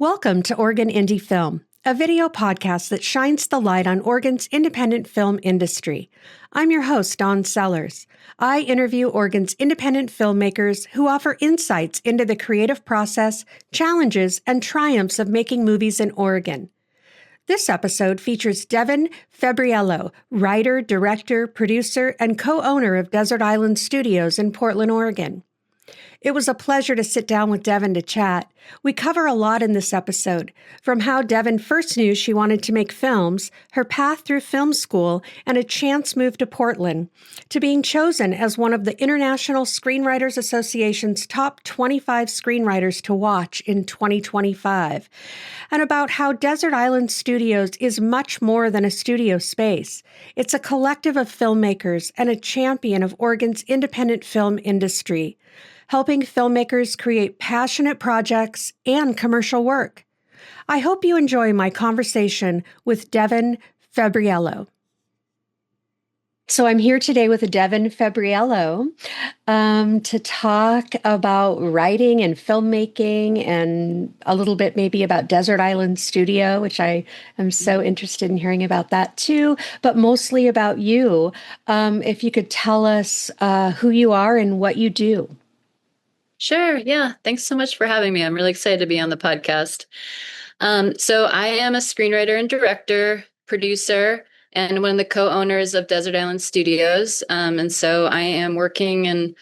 Welcome to Oregon Indie Film, a video podcast that shines the light on Oregon's independent film industry. I'm your host, Dawn Sellers. I interview Oregon's independent filmmakers who offer insights into the creative process, challenges, and triumphs of making movies in Oregon. This episode features Devin Febbroriello, writer, director, producer, and co-owner of Desert Island Studios in Portland, Oregon. It was a pleasure to sit down with Devin to chat. We cover a lot in this episode, from how Devin first knew she wanted to make films, her path through film school, and a chance move to Portland, to being chosen as one of the International Screenwriters Association's top 25 screenwriters to watch in 2025, and about how Desert Island Studios is much more than a studio space. It's a collective of filmmakers and a champion of Oregon's independent film industry, helping filmmakers create passionate projects and commercial work. I hope you enjoy my conversation with Devin Febbroriello. So I'm here today with Devin Febbroriello to talk about writing and filmmaking and a little bit maybe about Desert Island Studio, which I am so interested in hearing about that too, but mostly about you. If you could tell us who you are and what you do. Sure. Yeah. Thanks so much for having me. I'm really excited to be on the podcast. So I am a screenwriter and director, producer, and one of the co-owners of Desert Island Studios. And so I am working in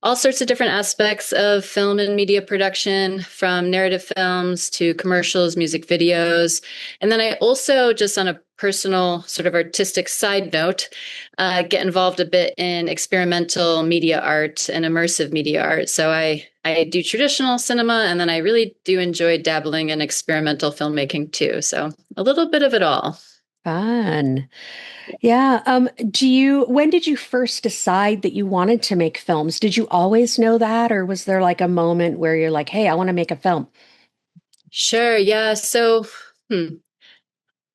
all sorts of different aspects of film and media production, from narrative films to commercials, music videos. And then I also, just on a personal sort of artistic side note, get involved a bit in experimental media art and immersive media art. So I do traditional cinema, and then I really do enjoy dabbling in experimental filmmaking too. So a little bit of it all. Fun. Yeah. When did you first decide that you wanted to make films? Did you always know that, or was there like a moment where you're like, hey, I want to make a film? Sure. Yeah. So,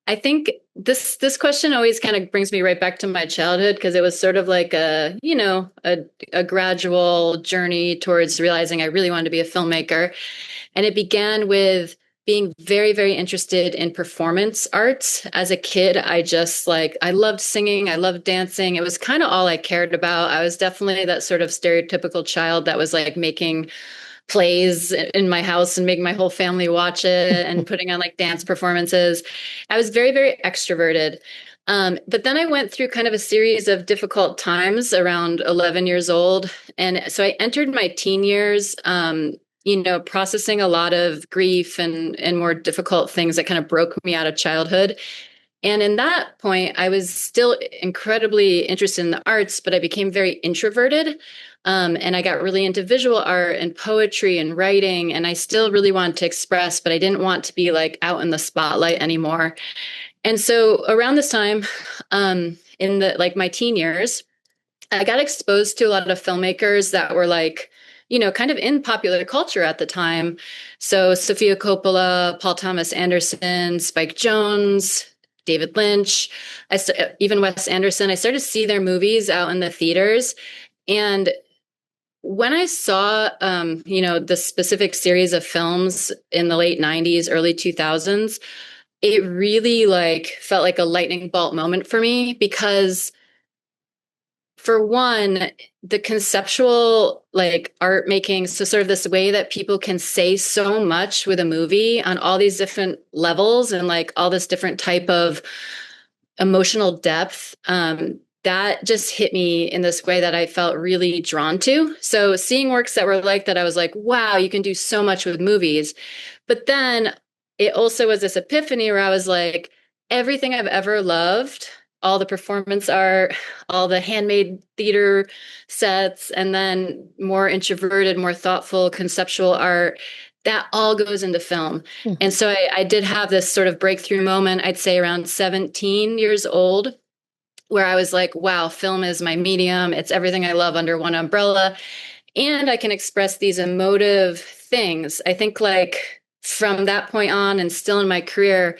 I think this question always kind of brings me right back to my childhood, because it was sort of like a gradual journey towards realizing I really wanted to be a filmmaker. And it began with being very, very interested in performance arts. As a kid, I loved singing. I loved dancing. It was kind of all I cared about. I was definitely that sort of stereotypical child that was like making plays in my house and making my whole family watch it and putting on like dance performances. I was very, very extroverted. But then I went through kind of a series of difficult times around 11 years old. And so I entered my teen years, processing a lot of grief and more difficult things that kind of broke me out of childhood. And in that point, I was still incredibly interested in the arts, but I became very introverted. And I got really into visual art and poetry and writing. And I still really wanted to express, but I didn't want to be like out in the spotlight anymore. And so around this time, in my teen years, I got exposed to a lot of filmmakers that were like, kind of in popular culture at the time. So Sofia Coppola, Paul Thomas Anderson, Spike Jonze, David Lynch, even Wes Anderson. I started to see their movies out in the theaters. And when I saw, the specific series of films in the late 90s, early 2000s, it really felt like a lightning bolt moment for me, because for one, the conceptual art making, so sort of this way that people can say so much with a movie on all these different levels and all this different type of emotional depth, that just hit me in this way that I felt really drawn to. So seeing works that were like that, I was like, wow, you can do so much with movies. But then it also was this epiphany where I was like, everything I've ever loved, all the performance art, all the handmade theater sets, and then more introverted, more thoughtful, conceptual art, that all goes into film. Mm-hmm. And so I did have this sort of breakthrough moment, I'd say around 17 years old, where I was like, wow, film is my medium. It's everything I love under one umbrella. And I can express these emotive things. I think from that point on and still in my career,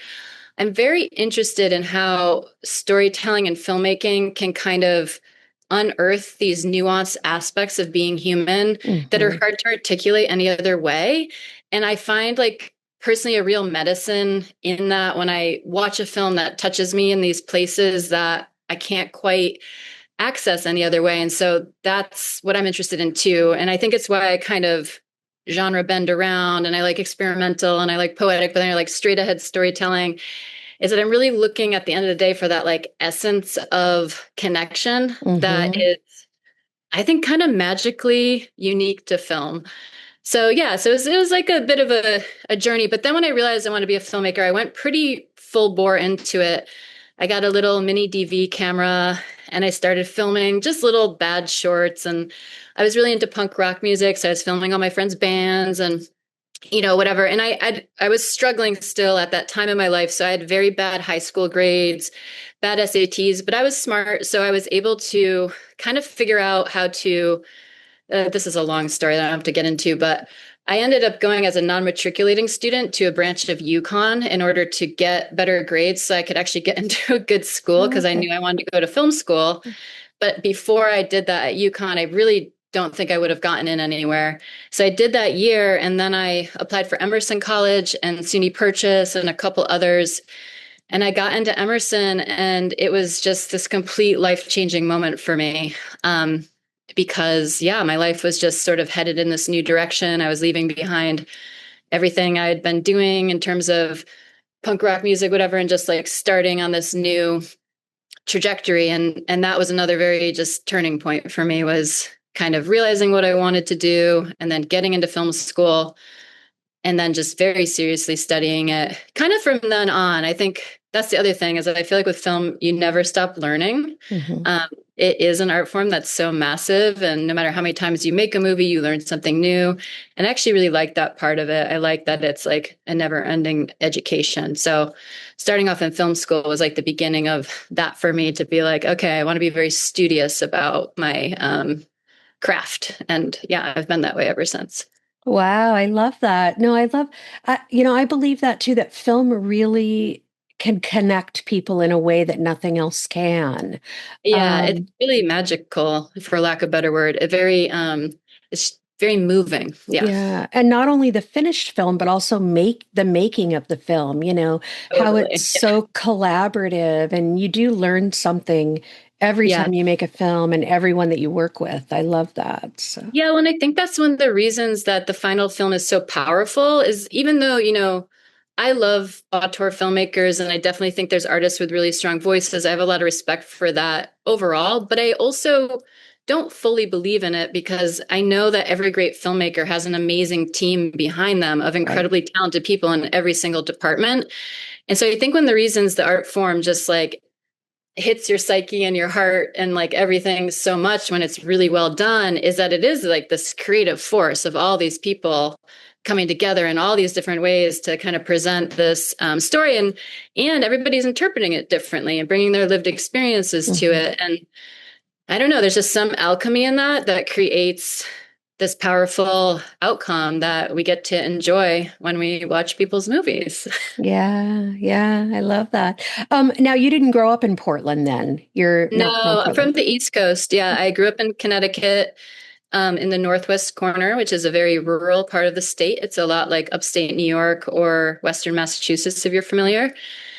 I'm very interested in how storytelling and filmmaking can kind of unearth these nuanced aspects of being human that are hard to articulate any other way. And I find personally a real medicine in that when I watch a film that touches me in these places that I can't quite access any other way. And so that's what I'm interested in too. And I think it's why I kind of genre bend around and I like experimental and I like poetic, but then I like straight ahead storytelling, is that I'm really looking at the end of the day for that like essence of connection that Mm-hmm. is, I think, kind of magically unique to film. So yeah, so it was like a bit of a journey. But then when I realized I wanted to be a filmmaker, I went pretty full bore into it. I got a little mini DV camera and I started filming just little bad shorts. And I was really into punk rock music. So I was filming all my friends' bands and whatever. And I was struggling still at that time in my life. So I had very bad high school grades, bad SATs, but I was smart. So I was able to kind of figure out how to this is a long story that I don't have to get into, but I ended up going as a non-matriculating student to a branch of UConn in order to get better grades so I could actually get into a good school Oh, because I okay. knew I wanted to go to film school. But before I did that at UConn, I really don't think I would have gotten in anywhere. So I did that year and then I applied for Emerson College and SUNY Purchase and a couple others. And I got into Emerson and it was just this complete life-changing moment for me. Because yeah, my life was just sort of headed in this new direction. I was leaving behind everything I had been doing in terms of punk rock music, whatever, and just like starting on this new trajectory. And that was another very just turning point for me, was kind of realizing what I wanted to do and then getting into film school and then just very seriously studying it kind of from then on. I think that's the other thing, is that I feel like with film, you never stop learning. Mm-hmm. Um, it is an art form that's so massive. And no matter how many times you make a movie, you learn something new. And I actually really like that part of it. I like that it's like a never ending education. So starting off in film school was like the beginning of that for me, to be like, okay, I want to be very studious about my craft. And yeah, I've been that way ever since. Wow, I love that. No, I believe that too, that film really can connect people in a way that nothing else can. Yeah, it's Um, really magical, for lack of a better word. It's very moving. Yeah, yeah, and not only the finished film, but also make the making of the film, how it's totally. so collaborative and you do learn something every Yeah. time you make a film and everyone that you work with. I love that. So, Yeah, well, and I think that's one of the reasons that the final film is so powerful, is even though, I love auteur filmmakers and I definitely think there's artists with really strong voices. I have a lot of respect for that overall, but I also don't fully believe in it because I know that every great filmmaker has an amazing team behind them of right. incredibly talented people in every single department. And so I think one of the reasons the art form just like hits your psyche and your heart and like everything so much when it's really well done is that it is like this creative force of all these people coming together in all these different ways to kind of present this story, and everybody's interpreting it differently and bringing their lived experiences to Mhm. it. And I don't know, there's just some alchemy in that creates this powerful outcome that we get to enjoy when we watch people's movies. Yeah, yeah, I love that. Now you didn't grow up in Portland then. You're not from No, I'm Portland. from the East Coast. Yeah, I grew up in Connecticut, in the northwest corner, which is a very rural part of the state. It's a lot like upstate New York or Western Massachusetts, if you're familiar.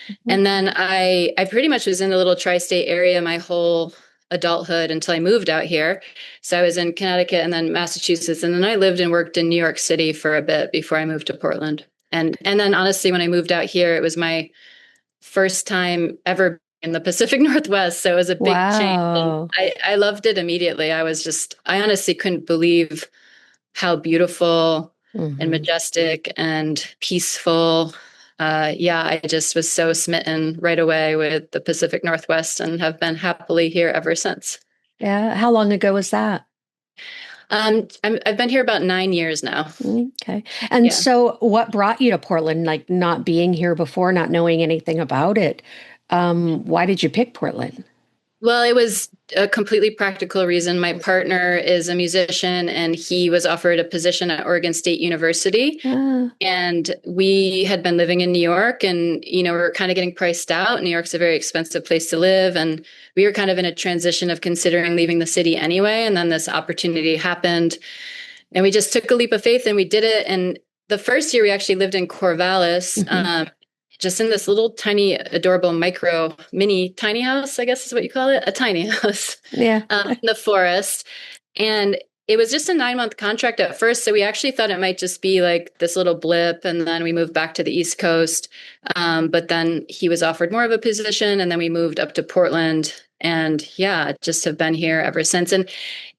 Mhm. And then I pretty much was in the little tri-state area my whole adulthood until I moved out here. So I was in Connecticut and then Massachusetts, and then I lived and worked in New York City for a bit before I moved to Portland. And then honestly, when I moved out here, it was my first time ever in the Pacific Northwest. So it was a big change. And Wow. I loved it immediately. I honestly couldn't believe how beautiful and Hmm. majestic and peaceful. Yeah, I just was so smitten right away with the Pacific Northwest and have been happily here ever since. Yeah. How long ago was that? I've been here about 9 years now. Okay. And Yeah. so what brought you to Portland, like not being here before, not knowing anything about it? Why did you pick Portland? Well, it was a completely practical reason. My partner is a musician and he was offered a position at Oregon State University. Ah, And we had been living in New York and, we were kind of getting priced out. New York's a very expensive place to live. And we were kind of in a transition of considering leaving the city anyway. And then this opportunity happened and we just took a leap of faith and we did it. And the first year we actually lived in Corvallis, Hmm. just in this little tiny, adorable micro mini tiny house, I guess is what you call it, a tiny house Yeah. in the forest. And it was just a 9-month contract at first. So we actually thought it might just be like this little blip. And then we moved back to the East Coast. But then he was offered more of a position. And then we moved up to Portland. And yeah, just have been here ever since. And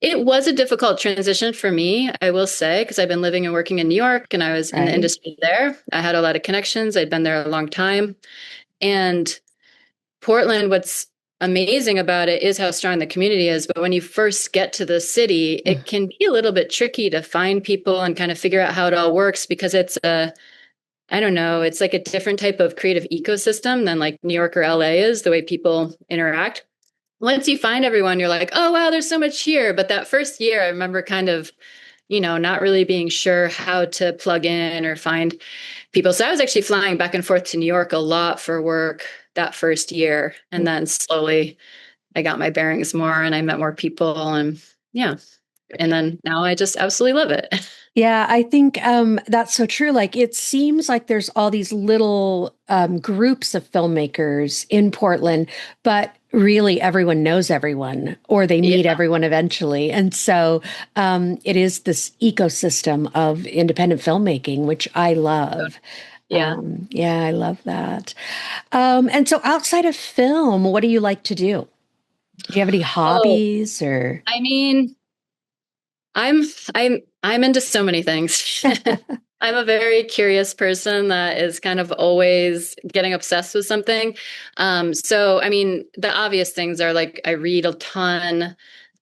it was a difficult transition for me, I will say, because I've been living and working in New York and I was in the Right. industry there. I had a lot of connections. I'd been there a long time. And Portland, what's amazing about it is how strong the community is. But when you first get to the city, it can be a little bit tricky to find people and kind of figure out how it all works because I don't know, it's like a different type of creative ecosystem than like New York or LA is, the way people interact. Once you find everyone, you're like, oh, wow, there's so much here. But that first year, I remember kind of, not really being sure how to plug in or find people. So I was actually flying back and forth to New York a lot for work that first year. And then slowly I got my bearings more and I met more people. And yeah. And then now I just absolutely love it. Yeah, I think that's so true. Like, it seems like there's all these little groups of filmmakers in Portland, but really everyone knows everyone or they Yeah. meet everyone eventually. And so it is this ecosystem of independent filmmaking, which I love. Yeah. Yeah, I love that. And so outside of film, what do you like to do? Do you have any Oh, hobbies or? I mean, I'm I'm into so many things. I'm a very curious person that is kind of always getting obsessed with something. So I mean, the obvious things are like I read a ton.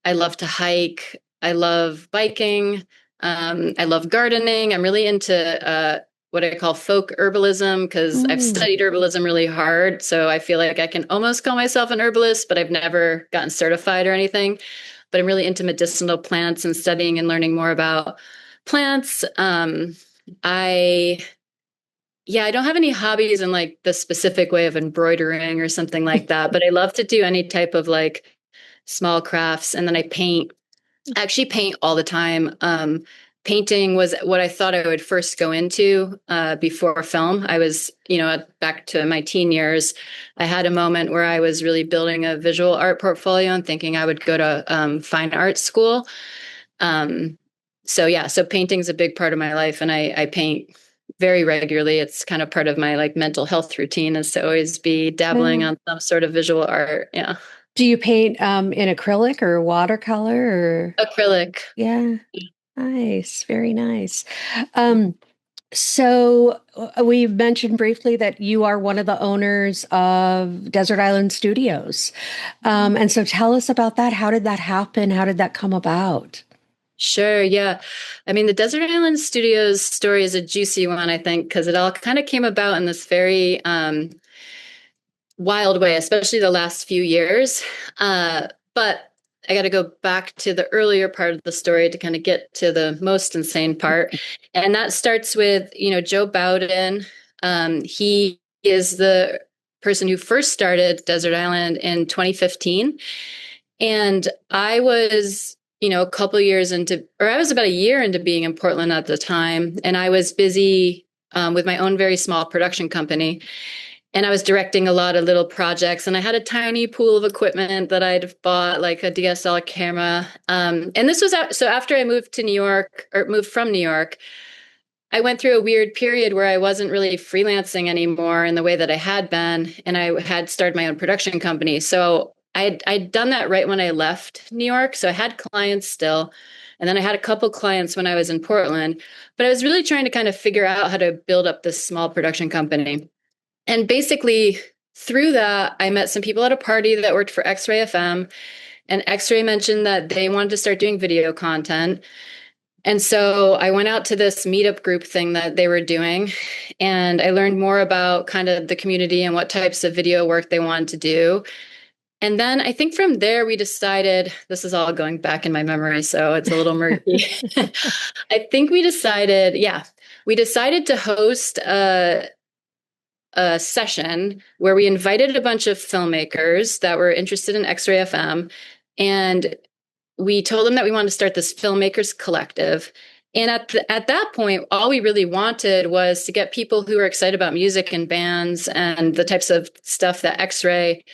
I love to hike. I love biking. I love gardening. I'm really into what I call folk herbalism because I've Mm. studied herbalism really hard. So I feel like I can almost call myself an herbalist, but I've never gotten certified or anything. But I'm really into medicinal plants and studying and learning more about plants. I yeah, I don't have any hobbies in like the specific way of embroidering or something like that, but I love to do any type of like small crafts. And then I paint. I actually paint all the time. Painting was what I thought I would first go into before film. I was, back to my teen years. I had a moment where I was really building a visual art portfolio and thinking I would go to fine art school. Um, so yeah, so painting's a big part of my life, and I paint very regularly. It's kind of part of my like mental health routine is to always be dabbling Uh, on some sort of visual art. Yeah, do you paint in acrylic or watercolor or? acrylic. Yeah, nice, very nice. Um, so we mentioned briefly that you are one of the owners of Desert Island Studios. And so tell us about that. How did that happen? How did that come about? Sure, yeah. I mean, the Desert Island Studios story is a juicy one, I think, because it all kind of came about in this very wild way, especially the last few years. But I got to go back to the earlier part of the story to kind of get to the most insane part. And that starts with, Joe Bowden. He is the person who first started Desert Island in 2015. And I was, a couple years into, or I was about a year into being in Portland at the time. And I was busy with my own very small production company. And I was directing a lot of little projects. And I had a tiny pool of equipment that I'd bought, like a DSLR camera. And this was so after I moved to New York, or moved from New York, I went through a weird period where I wasn't really freelancing anymore in the way that I had been, and I had started my own production company. So I'd done that right when I left New York. So I had clients still, and then I had a couple clients when I was in Portland. But I was really trying to kind of figure out how to build up this small production company. And basically, through that, I met some people at a party that worked for X-Ray FM, and X-Ray mentioned that they wanted to start doing video content. And so I went out to this meetup group thing that they were doing, and I learned more about kind of the community and what types of video work they wanted to do. And then I think from there, we decided this is all going back in my memory, so it's a little murky. I think we decided to host a session where we invited a bunch of filmmakers that were interested in X-Ray FM, and we told them that we wanted to start this filmmakers collective. And at that point, all we really wanted was to get people who were excited about music and bands and the types of stuff that X-Ray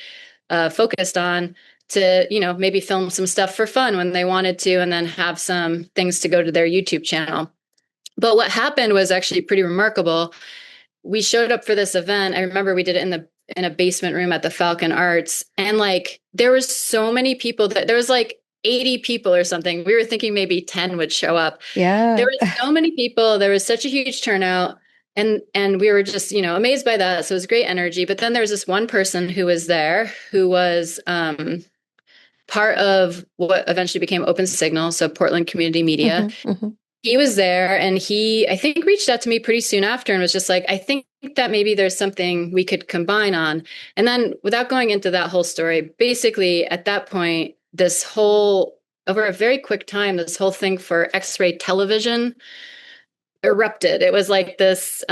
focused on to, maybe film some stuff for fun when they wanted to, and then have some things to go to their YouTube channel. But what happened was actually pretty remarkable. We showed up for this event. I remember we did it in a basement room at the Falcon Arts, and like there was so many people that there was like 80 people or something. We were thinking maybe 10 would show up. Yeah. There were so many people. There was such a huge turnout. And we were just, amazed by that. So it was great energy. But then there was this one person who was there who was part of what eventually became Open Signal, so Portland Community Media. He was there, and he, I think, reached out to me pretty soon after and was just like, I think that maybe there's something we could combine on. And then without going into that whole story, basically at that point, over a very quick time, this whole thing for X-ray television erupted. It was like this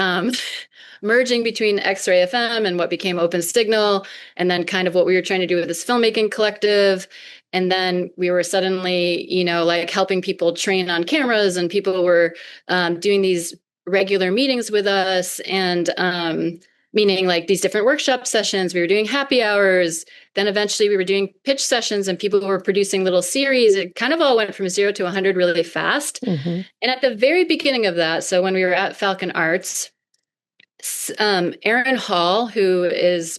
merging between X-Ray FM and what became Open Signal, and then kind of what we were trying to do with this filmmaking collective. And then we were suddenly, like helping people train on cameras, and people were doing these regular meetings with us, and meaning like these different workshop sessions. We were doing happy hours. Then eventually we were doing pitch sessions, and people were producing little series. It kind of all went from 0 to 100 really fast. And at the very beginning of that, so when we were at Falcon Arts, Aaron Hall, who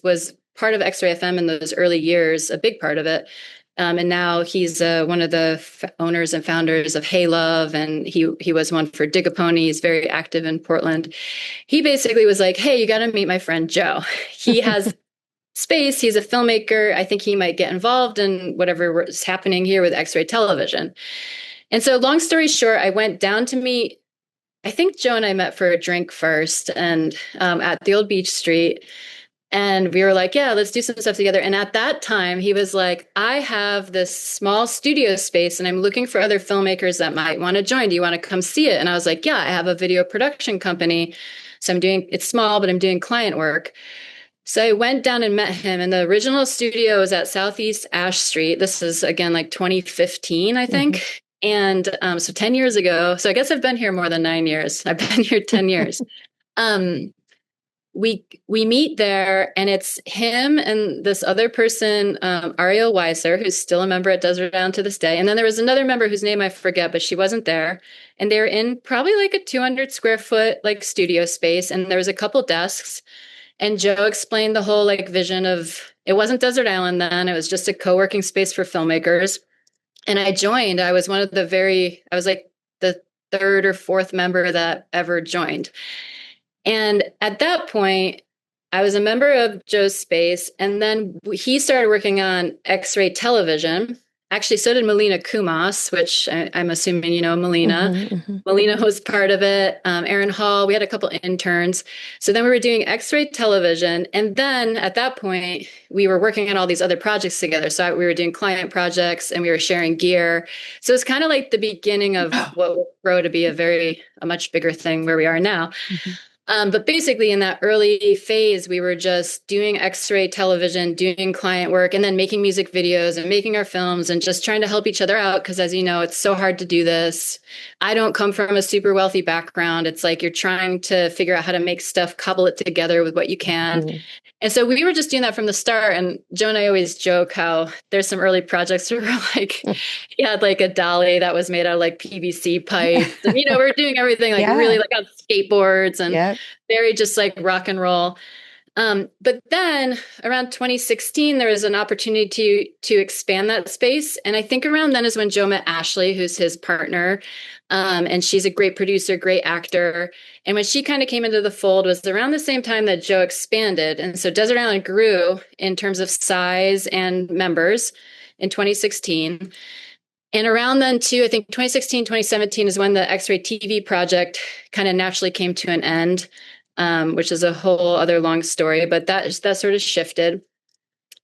was part of X-Ray FM in those early years, a big part of it. And now he's one of the owners and founders of Hey Love, and he was one for Dig-a-Pony. He's very active in Portland. He basically was like, hey, you got to meet my friend Joe. He has space. He's a filmmaker. I think he might get involved in whatever is happening here with X-Ray television. And so long story short, I went down to meet, I think Joe and I met for a drink first, and at the old Beach Street. And we were like, yeah, let's do some stuff together. And at that time, he was like, I have this small studio space, and I'm looking for other filmmakers that might want to join. Do you want to come see it? And I was like, yeah, I have a video production company. So it's small, but I'm doing client work. So I went down and met him. And the original studio was at Southeast Ash Street. This is, again, like 2015, I think. And so 10 years ago. So I guess I've been here more than 9 years. I've been here 10 years. We meet there, and it's him and this other person, Ariel Weiser, who's still a member at Desert Island to this day. And then there was another member whose name I forget, but she wasn't there. And they were in probably like a 200 square foot like studio space. And there was a couple desks. And Joe explained the whole like vision of, it wasn't Desert Island then, it was just a co-working space for filmmakers. And I joined. I was like the third or fourth member that ever joined. And at that point, I was a member of Joe's space, and then he started working on X-Ray television. Actually, so did Melina Kumas, which I'm assuming you know Melina. Melina was part of it. Aaron Hall, we had a couple interns. So then we were doing X-Ray television. And then at that point, we were working on all these other projects together. So we were doing client projects, and we were sharing gear. So it's kind of like the beginning of what will grow to be a much bigger thing where we are now. But basically in that early phase, we were just doing X-Ray television, doing client work, and then making music videos and making our films and just trying to help each other out. Because as you know, it's so hard to do this. I don't come from a super wealthy background. It's like you're trying to figure out how to make stuff, cobble it together with what you can. And so we were just doing that from the start. And Joe and I always joke how there's some early projects where we're like, he had like a dolly that was made out of like PVC pipes. And, we're doing everything like really like on skateboards and very just like rock and roll. But then around 2016, there was an opportunity to expand that space. And I think around then is when Joe met Ashley, who's his partner. And she's a great producer, great actor. And when she kind of came into the fold was around the same time that Joe expanded. And so Desert Island grew in terms of size and members in 2016. And around then too, I think 2016, 2017 is when the X-Ray TV project kind of naturally came to an end, which is a whole other long story, but that sort of shifted.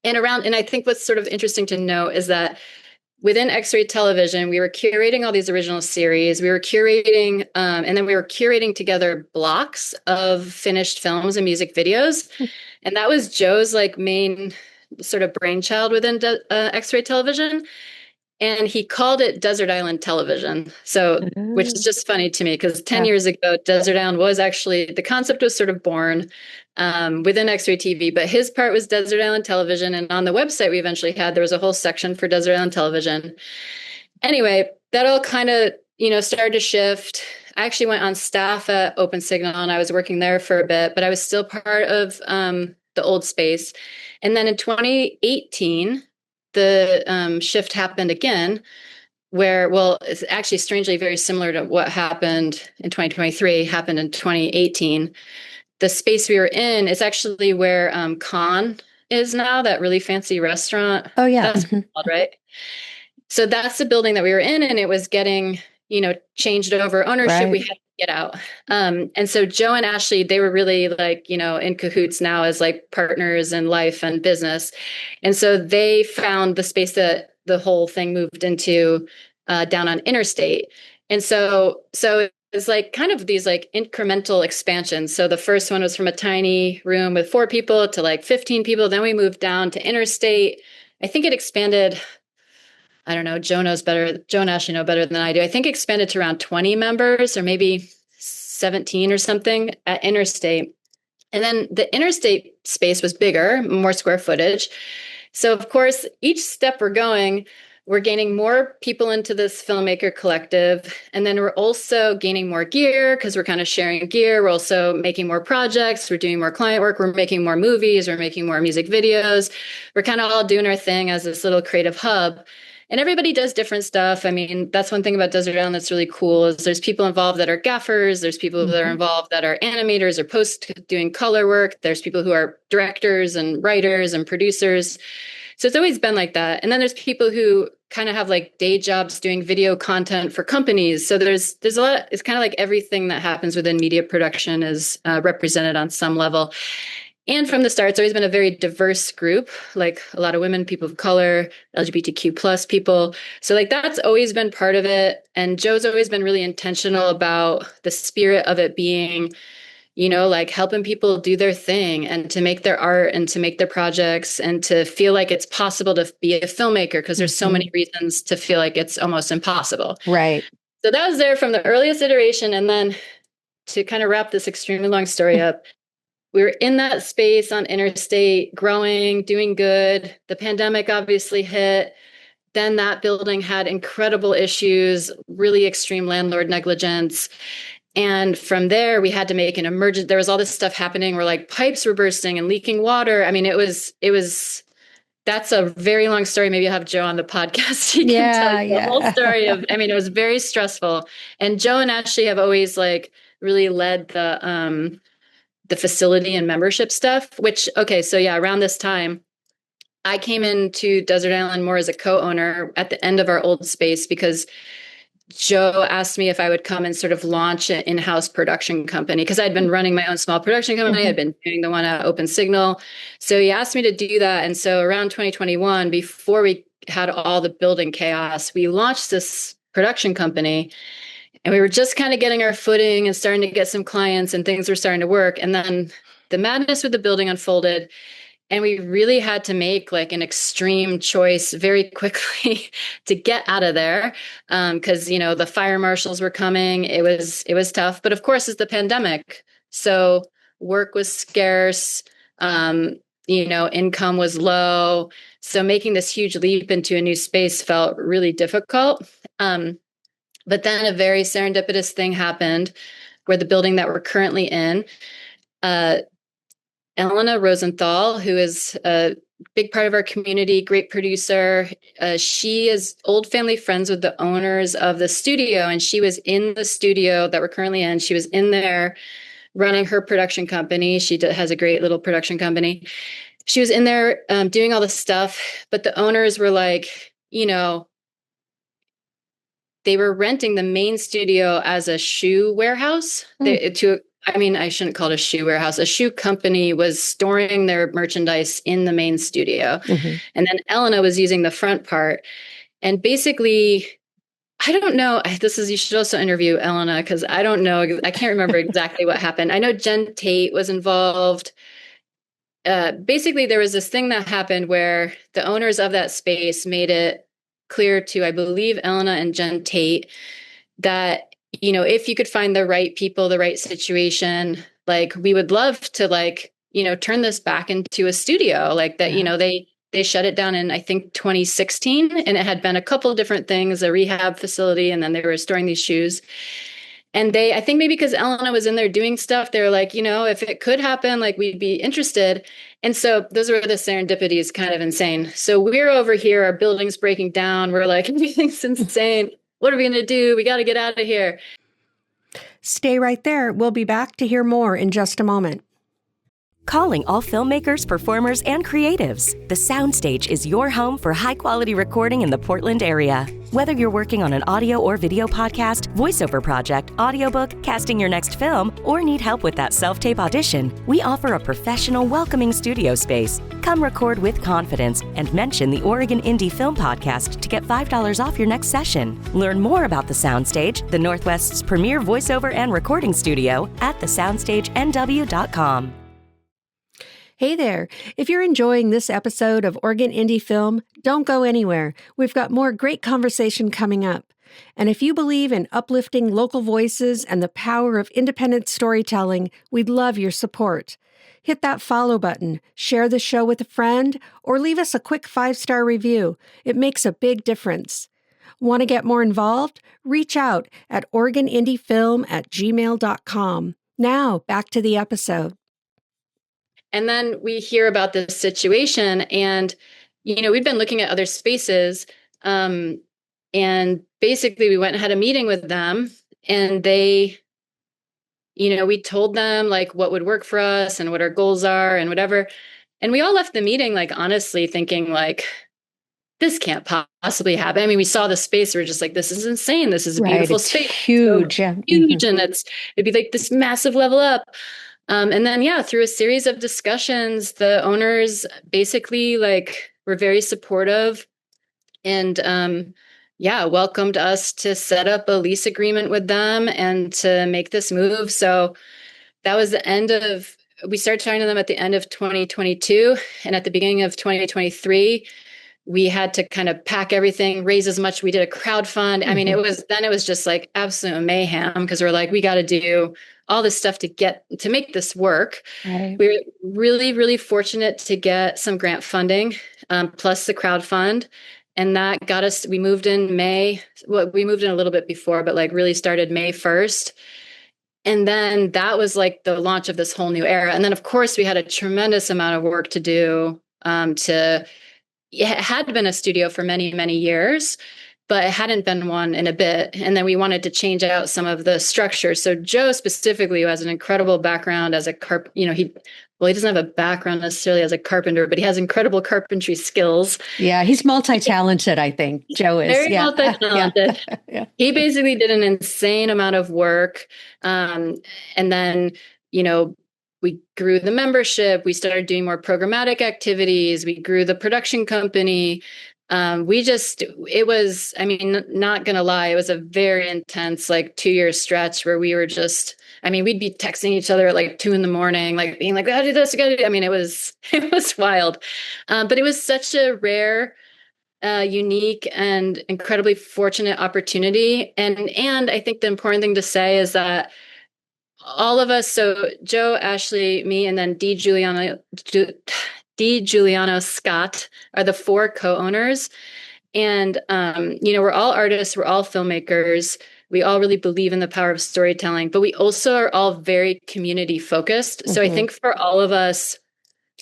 And I think what's sort of interesting to note is that within X-Ray television, we were curating all these original series. We were curating, and then we were curating together blocks of finished films and music videos. And that was Joe's like main sort of brainchild within X-Ray television. and he called it Desert Island Television. So, which is just funny to me because 10 Yeah. years ago, Desert Island was actually, the concept was sort of born within X-Ray TV, but his part was Desert Island Television. And on the website we eventually had, there was a whole section for Desert Island Television. Anyway, that all kind of, started to shift. I actually went on staff at Open Signal and I was working there for a bit, but I was still part of the old space. And then in 2018, the shift happened again, where, well, it's actually strangely very similar to what happened in 2023, happened in 2018. The space we were in is actually where Khan is now, that really fancy restaurant. Oh, yeah. That's called, right? So that's the building that we were in, and it was getting, changed over ownership. Right. We had to get out. And so Joe and Ashley, they were really like, in cahoots now as like partners in life and business. And so they found the space that the whole thing moved into down on Interstate. And so it's like kind of these like incremental expansions. So the first one was from a tiny room with 4 people to like 15 people. Then we moved down to Interstate. I think it expanded. I don't know. Joe knows better. Joe and Ashley know better than I do. I think it expanded to around 20 members or maybe 17 or something at Interstate. And then the Interstate space was bigger, more square footage. So, of course, each step we're gaining more people into this filmmaker collective. And then we're also gaining more gear because we're kind of sharing gear. We're also making more projects. We're doing more client work. We're making more movies. We're making more music videos. We're kind of all doing our thing as this little creative hub. And everybody does different stuff. I mean, that's one thing about Desert Island that's really cool is there's people involved that are gaffers. There's people that are involved that are animators or post doing color work. There's people who are directors and writers and producers. So it's always been like that. And then there's people who kind of have like day jobs doing video content for companies. So there's a lot. It's kind of like everything that happens within media production is represented on some level. And from the start, it's always been a very diverse group, like a lot of women, people of color, LGBTQ plus people. So like that's always been part of it. And Joe's always been really intentional about the spirit of it being, like helping people do their thing and to make their art and to make their projects and to feel like it's possible to be a filmmaker because there's so many reasons to feel like it's almost impossible. Right. So that was there from the earliest iteration. And then to kind of wrap this extremely long story up, we were in that space on Interstate, growing, doing good. The pandemic obviously hit. Then that building had incredible issues, really extreme landlord negligence. And from there, we had to make an emergent. There was all this stuff happening where like pipes were bursting and leaking water. I mean, that's a very long story. Maybe I'll have Joe on the podcast. He can tell you the whole story of, it was very stressful. And Joe and Ashley have always like really led the facility and membership stuff, which, okay. So yeah, around this time, I came into Desert Island more as a co-owner at the end of our old space because Joe asked me if I would come and sort of launch an in-house production company because I'd been running my own small production company. I'd been doing the one at Open Signal. So he asked me to do that. And so around 2021, before we had all the building chaos, we launched this production company and we were just kind of getting our footing and starting to get some clients and things were starting to work. And then the madness with the building unfolded. And we really had to make like an extreme choice very quickly to get out of there. Because, the fire marshals were coming. It was tough. But of course, it's the pandemic. So work was scarce. Income was low. So making this huge leap into a new space felt really difficult. But then a very serendipitous thing happened where the building that we're currently in, Elena Rosenthal, who is a big part of our community, great producer. She is old family friends with the owners of the studio, and she was in the studio that we're currently in. She was in there running her production company. She has a great little production company. She was in there doing all this stuff, but the owners were like, they were renting the main studio as a shoe warehouse I shouldn't call it a shoe warehouse. A shoe company was storing their merchandise in the main studio. And then Elena was using the front part. And basically, I don't know. You should also interview Elena because I don't know. I can't remember exactly what happened. I know Jen Tate was involved. Basically, there was this thing that happened where the owners of that space made it clear to, I believe, Elena and Jen Tate, that, if you could find the right people, the right situation, like we would love to turn this back into a studio like that. They shut it down in, I think, 2016, and it had been a couple of different things, a rehab facility, and then they were restoring these shoes. And I think maybe because Elena was in there doing stuff, they were like, if it could happen, like we'd be interested. And so those were the serendipities, kind of insane. So we're over here, our building's breaking down. We're like, everything's insane. What are we going to do? We got to get out of here. Stay right there. We'll be back to hear more in just a moment. Calling all filmmakers, performers, and creatives. The Soundstage is your home for high-quality recording in the Portland area. Whether you're working on an audio or video podcast, voiceover project, audiobook, casting your next film, or need help with that self-tape audition, we offer a professional, welcoming studio space. Come record with confidence and mention the Oregon Indie Film Podcast to get $5 off your next session. Learn more about The Soundstage, the Northwest's premier voiceover and recording studio, at thesoundstagenw.com. Hey there. If you're enjoying this episode of Oregon Indie Film, don't go anywhere. We've got more great conversation coming up. And if you believe in uplifting local voices and the power of independent storytelling, we'd love your support. Hit that follow button, share the show with a friend, or leave us a quick 5-star review. It makes a big difference. Want to get more involved? Reach out at OregonIndieFilm@gmail.com. Now, back to the episode. And then we hear about this situation, and, we've been looking at other spaces. And basically we went and had a meeting with them, and they, we told them like what would work for us and what our goals are and whatever. And we all left the meeting, like, honestly thinking like, this can't possibly happen. I mean, we saw the space. We're just like, this is insane. This is a beautiful space. Huge. So huge. And it'd be like this massive level up. And then, through a series of discussions, the owners basically were very supportive and, welcomed us to set up a lease agreement with them and to make this move. So that was we started talking to them at the end of 2022, and at the beginning of 2023, we had to kind of pack everything, raise as much. We did a crowdfund. I mean, it was just like absolute mayhem, because we're like, we got to do all this stuff to make this work. Right. We were really, really fortunate to get some grant funding, plus the crowdfund. And that got us, we moved in May. Well, we moved in a little bit before, but really started May 1st. And then that was like the launch of this whole new era. And then, of course, we had a tremendous amount of work to do it had been a studio for many, many years, but it hadn't been one in a bit. And then we wanted to change out some of the structure. So Joe specifically, who has an incredible background as a he doesn't have a background necessarily as a carpenter, but he has incredible carpentry skills. Yeah, he's multi-talented, I think. Joe is. Very multi-talented. Yeah. He basically did an insane amount of work. And then, we grew the membership. We started doing more programmatic activities. We grew the production company. It was, not going to lie, it was a very intense 2-year stretch where we were we'd be texting each other at 2 a.m, being like, we gotta do this, we gotta do. It was wild. But it was such a rare, unique and incredibly fortunate opportunity. And I think the important thing to say is that all of us, so Joe, Ashley, me, and then D. Giuliano Scott are the 4 co-owners. And, we're all artists, we're all filmmakers. We all really believe in the power of storytelling, but we also are all very community focused. Mm-hmm. So I think for all of us,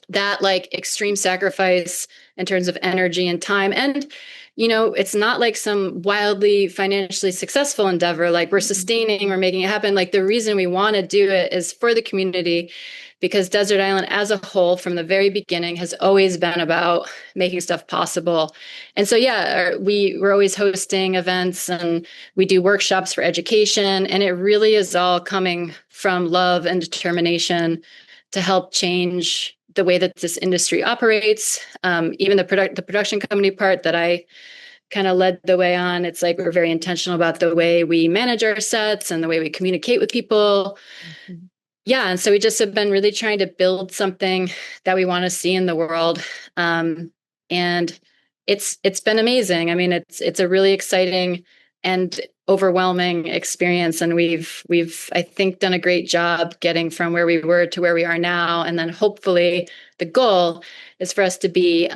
that extreme sacrifice in terms of energy and time, and it's not like some wildly financially successful endeavor. We're sustaining, we're making it happen. The reason we want to do it is for the community, because Desert Island as a whole from the very beginning has always been about making stuff possible. And so, we're always hosting events and we do workshops for education. And it really is all coming from love and determination to help change the way that this industry operates. Even the production company part that I kind of led the way on, it's we're very intentional about the way we manage our sets and the way we communicate with people. Mm-hmm. Yeah. And so we just have been really trying to build something that we want to see in the world. And it's been amazing. I mean, it's a really exciting and overwhelming experience, and we've I think done a great job getting from where we were to where we are now, and then hopefully the goal is for us to be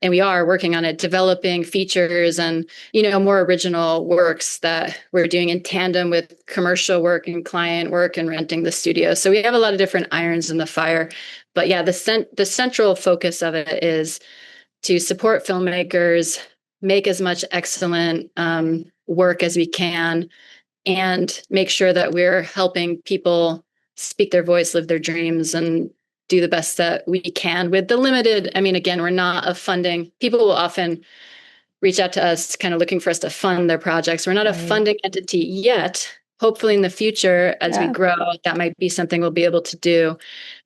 and we are working on it, developing features and more original works that we're doing in tandem with commercial work and client work and renting the studio. So we have a lot of different irons in the fire. But yeah, the central focus of it is to support filmmakers, make as much excellent work as we can, and make sure that we're helping people speak their voice, live their dreams, and do the best that we can with the limited. I mean, again, we're not a funding. People will often reach out to us kind of looking for us to fund their projects. We're not a funding entity yet. Hopefully in the future, as we grow, that might be something we'll be able to do.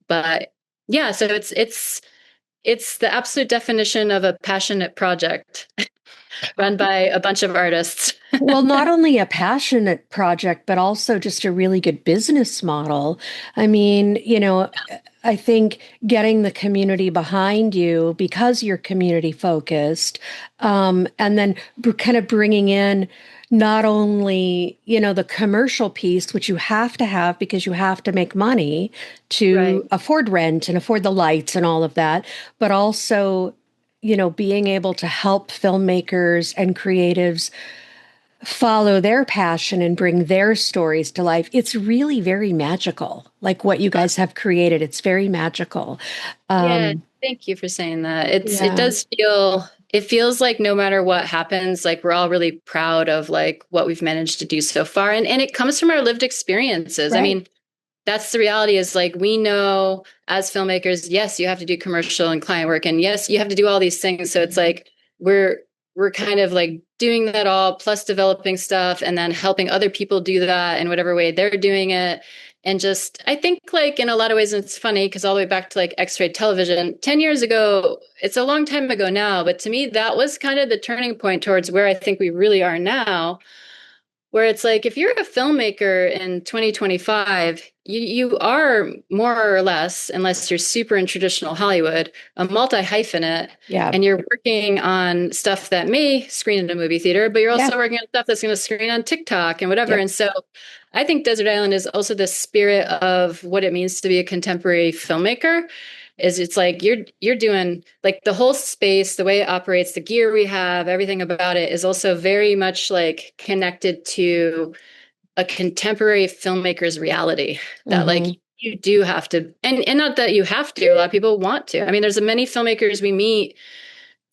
But yeah, so it's the absolute definition of a passionate project run by a bunch of artists. Well, not only a passionate project, but also just a really good business model. I mean, I think getting the community behind you because you're community focused, and then kind of bringing in not only, the commercial piece, which you have to have because you have to make money to afford rent and afford the lights and all of that, but also, being able to help filmmakers and creatives follow their passion and bring their stories to life. It's really very magical. Like what you guys have created. It's very magical. Yeah, thank you for saying that. It feels like no matter what happens, like we're all really proud of like what we've managed to do so far. And it comes from our lived experiences. Right. I mean, that's the reality is like, we know as filmmakers, yes, you have to do commercial and client work. And yes, you have to do all these things. So it's like, we're kind of like doing that all plus developing stuff and then helping other people do that in whatever way they're doing it. And just, I think like in a lot of ways, it's funny because all the way back to like X-ray television, 10 years ago, it's a long time ago now, but to me, that was kind of the turning point towards where I think we really are now, where it's like, if you're a filmmaker in 2025, you are more or less, unless you're super in traditional Hollywood, a multi-hyphenate. Yeah. And you're working on stuff that may screen in a movie theater, but you're also working on stuff that's going to screen on TikTok and whatever. And so I think Desert Island is also the spirit of what it means to be a contemporary filmmaker. It's like you're doing like the whole space, the way it operates, the gear we have, everything about it is also very much like connected to a contemporary filmmaker's reality that like you do have to, and not that you have to, a lot of people want to. I mean, there's many filmmakers we meet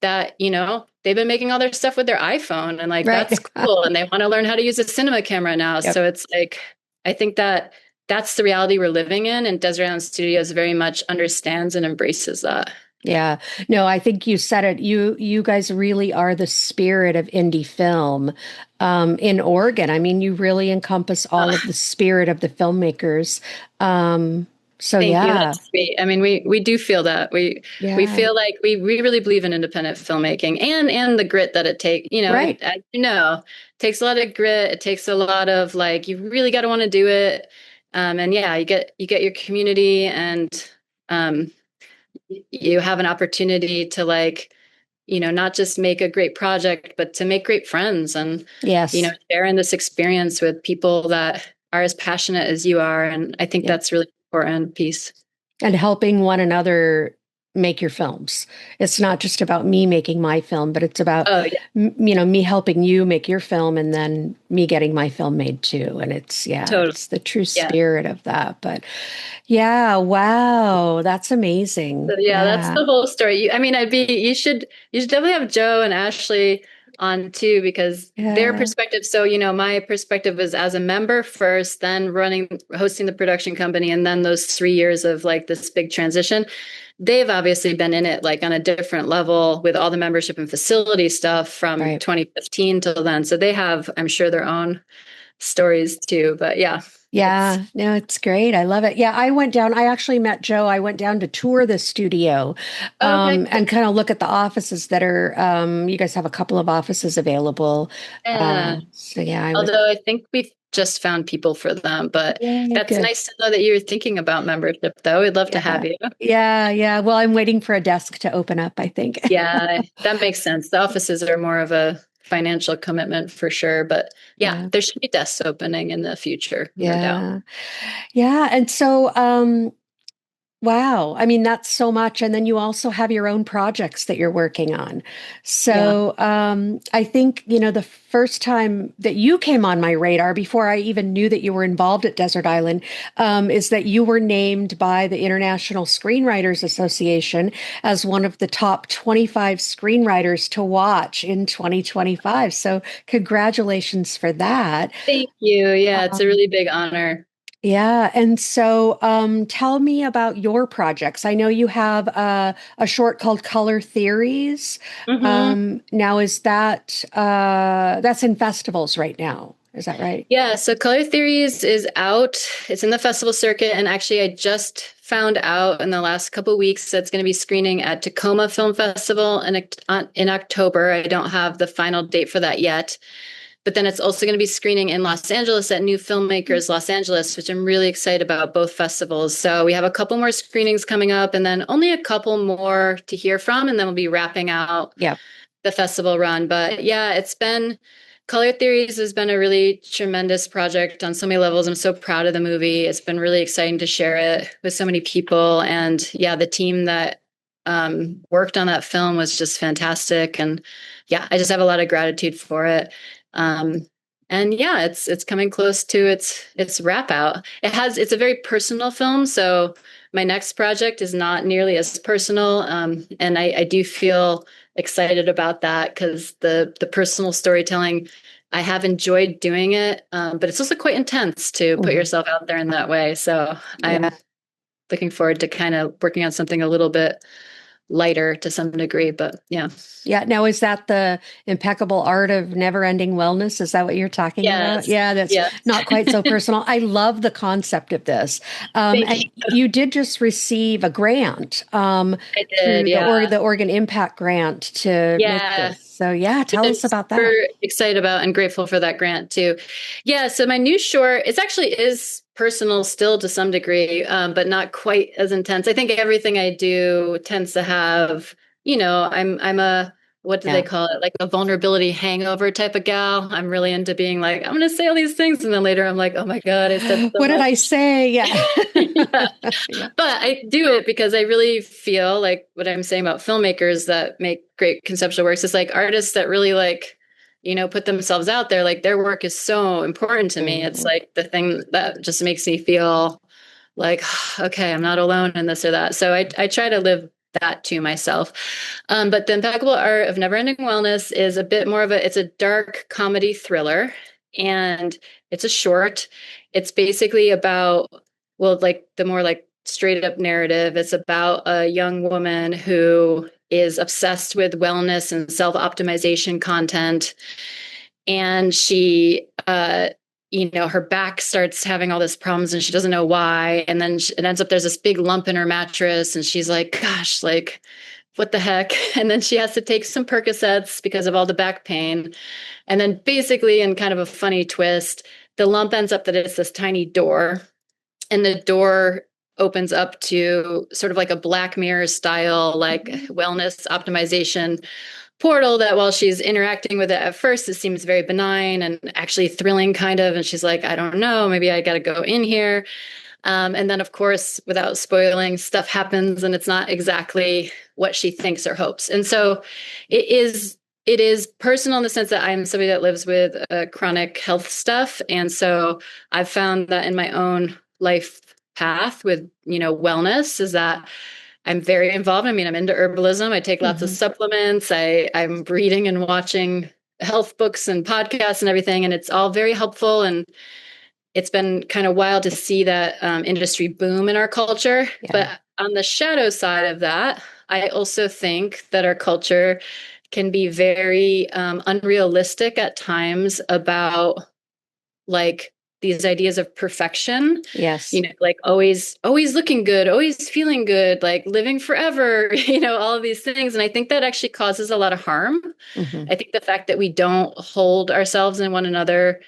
that, they've been making all their stuff with their iPhone and like, that's cool. And they want to learn how to use a cinema camera now. So it's like, I think that's the reality we're living in. And Desert Island Studios very much understands and embraces that. Yeah. No, I think you said it. You guys really are the spirit of indie film in Oregon. I mean, you really encompass all of the spirit of the filmmakers. So Thank you. That's sweet. I mean, we do feel that. We feel like we really believe in independent filmmaking and the grit that it takes, it takes a lot of grit. It takes a lot of like, you really got to want to do it. And yeah, you get your community and you have an opportunity to like, not just make a great project, but to make great friends and, share in this experience with people that are as passionate as you are. And I think that's really important piece. And helping one another make your films. It's not just about me making my film, but it's about, me helping you make your film and then me getting my film made too. And it's, totally. It's the true spirit of that. But wow, that's amazing. So, that's the whole story. You should definitely have Joe and Ashley on too, because their perspective. So, my perspective was as a member first, then hosting the production company, and then those 3 years of like this big transition. They've obviously been in it like on a different level with all the membership and facility stuff from 2015 till then. So they have, I'm sure, their own stories too, but no, it's great. I love it. Yeah. I actually met Joe. I went down to tour the studio, and kind of look at the offices that are, you guys have a couple of offices available. Although I think just found people for them. But Yay, that's good. nice to know that you're thinking about membership, though. We'd love to have you. Yeah. Well, I'm waiting for a desk to open up, I think. Yeah, that makes sense. The offices are more of a financial commitment for sure. But yeah, Yeah. there should be desks opening in the future, no doubt. Yeah. Yeah. And so, wow. I mean, that's so much. And then you also have your own projects that you're working on. Yeah. So I think, the first time that you came on my radar, before I even knew that you were involved at Desert Island, is that you were named by the International Screenwriters Association as one of the top 25 screenwriters to watch in 2025. So congratulations for that. Thank you. Yeah, it's a Um, really big honor. yeah. And so tell me about your projects. I know you have a short called Color Theories. Hmm. Now, is that's in festivals right now? Is that right? Yeah, so Color Theories is out. It's in the festival circuit. And actually, I just found out in the last couple of weeks that it's going to be screening at Tacoma Film Festival in October. I don't have the final date for that yet. But then it's also going to be screening in Los Angeles at New Filmmakers Los Angeles, which I'm really excited about, both festivals. So we have a couple more screenings coming up and then only a couple more to hear from. And then we'll be wrapping out Yeah. the festival run. But yeah, Color Theories has been a really tremendous project on so many levels. I'm so proud of the movie. It's been really exciting to share it with so many people. And yeah, the team that worked on that film was just fantastic. And yeah, I just have a lot of gratitude for it. Um, and yeah, it's coming close to its wrap out. It's a very personal film, so my next project is not nearly as personal, and I do feel excited about that because the personal storytelling, I have enjoyed doing it, but it's also quite intense to put Mhm. yourself out there in that way. So Yeah. I'm looking forward to kind of working on something a little bit lighter to some degree, but yeah. Yeah. Now, is that the impeccable art of never-ending wellness? Is that what you're talking about? Yes. Yeah, that's Yes. not quite so personal. I love the concept of this. Thank And you. you did just receive a grant I did. through Yeah. The Oregon Impact Grant to make Yeah. this. So yeah, Which tell I'm us about super that. excited about and grateful for that grant too. Yeah, so my new short, it's actually is personal still to some degree, but not quite as intense. I think everything I do tends to have, I'm a what do they Yeah. call it? Like a vulnerability hangover type of gal. I'm really into being like, I'm going to say all these things, and then later I'm like, oh my God, I said so What did I much. say? Yeah. Yeah. Yeah. But I do it because I really feel like what I'm saying about filmmakers that make great conceptual works is like artists that really like, put themselves out there. Like their work is so important to me. It's Mhm. like the thing that just makes me feel like, okay, I'm not alone in this or that. So I try to live that to myself. But The Impeccable Art of Neverending Wellness is a bit more of it's a dark comedy thriller, and it's a short. It's basically about, well, like the more like straight up narrative. It's about a young woman who is obsessed with wellness and self optimization content. And her back starts having all this problems and she doesn't know why. And then it ends up there's this big lump in her mattress and she's like, gosh, like, what the heck? And then she has to take some Percocets because of all the back pain. And then basically, in kind of a funny twist, the lump ends up that it's this tiny door, and the door opens up to sort of like a Black Mirror style, like wellness optimization portal that while she's interacting with it at first, it seems very benign and actually thrilling kind of. And she's like, I don't know, maybe I got to go in here. And then, of course, without spoiling, stuff happens and it's not exactly what she thinks or hopes. And so it is personal in the sense that I'm somebody that lives with chronic health stuff. And so I've found that in my own life path with, wellness is that I'm very involved. I mean, I'm into herbalism. I take lots of Mhm. supplements. I'm reading and watching health books and podcasts and everything. And it's all very helpful. And it's been kind of wild to see that industry boom in our culture. Yeah. But on the shadow side of that, I also think that our culture can be very unrealistic at times about like these ideas of perfection, Yes. like always looking good, always feeling good, like living forever, all of these things. And I think that actually causes a lot of harm. Mhm. I think the fact that we don't hold ourselves and one another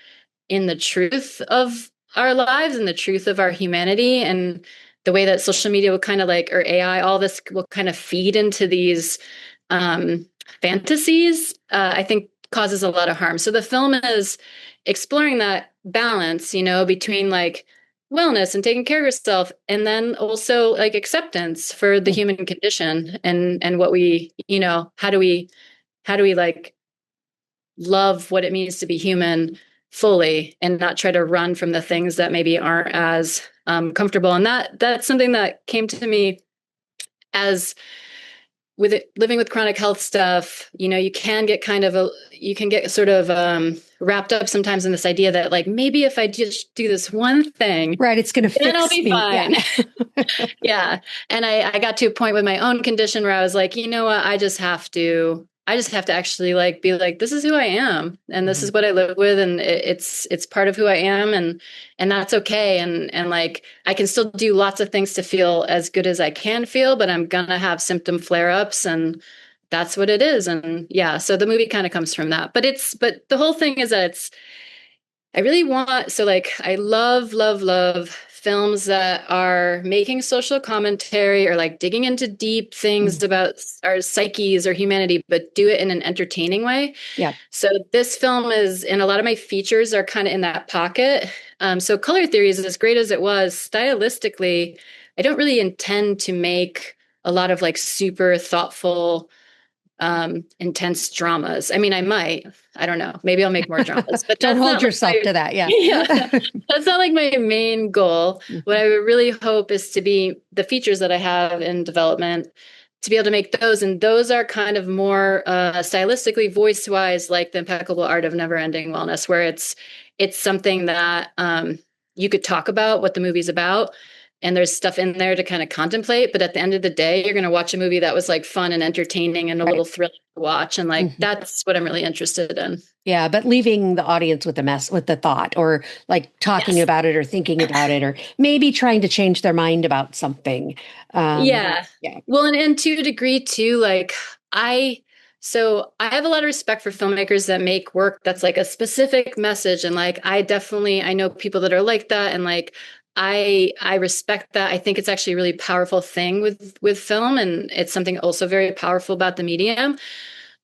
in the truth of our lives and the truth of our humanity, and the way that social media will kind of like, or AI, all this will kind of feed into these fantasies, I think causes a lot of harm. So the film is exploring that balance, between like wellness and taking care of yourself, and then also like acceptance for the human condition, and what we, how do we like love what it means to be human fully, and not try to run from the things that maybe aren't as comfortable. And that's something that came to me as with it, living with chronic health stuff. You can get sort of wrapped up sometimes in this idea that like, maybe if I just do this one thing, right, it's going to fix then I'll be me. fine. Yeah. Yeah. And I got to a point with my own condition where I was like, you know what, I just have to actually like be like, this is who I am, and this is what I live with, and it's part of who I am, and that's okay. And like, I can still do lots of things to feel as good as I can feel, but I'm gonna have symptom flare-ups, and that's what it is. And yeah, so the movie kind of comes from that. But the whole thing is that I really want, so like, I love, love, love films that are making social commentary, or like digging into deep things about our psyches or humanity, but do it in an entertaining way. Yeah. So this film is, and a lot of my features are kind of in that pocket. So Color Theories, as great as it was, stylistically, I don't really intend to make a lot of like super thoughtful, intense dramas. I mean, I don't know, maybe I'll make more dramas, but don't hold yourself to that. Yeah. Yeah, that's not like my main goal. What I would really hope is to be the features that I have in development, to be able to make those. And those are kind of more stylistically, voice wise, like The Impeccable Art of Never Ending Wellness, where it's something that you could talk about what the movie's about, and there's stuff in there to kind of contemplate. But at the end of the day, you're going to watch a movie that was like fun and entertaining and a little thrilling to watch. And like, that's what I'm really interested in. Yeah. But leaving the audience with the thought, or like talking about it, or thinking about it, or maybe trying to change their mind about something. Yeah. Well, and to a degree too, like so I have a lot of respect for filmmakers that make work that's like a specific message. And like, I know people that are like that. And like, I respect that. I think it's actually a really powerful thing with film, and it's something also very powerful about the medium.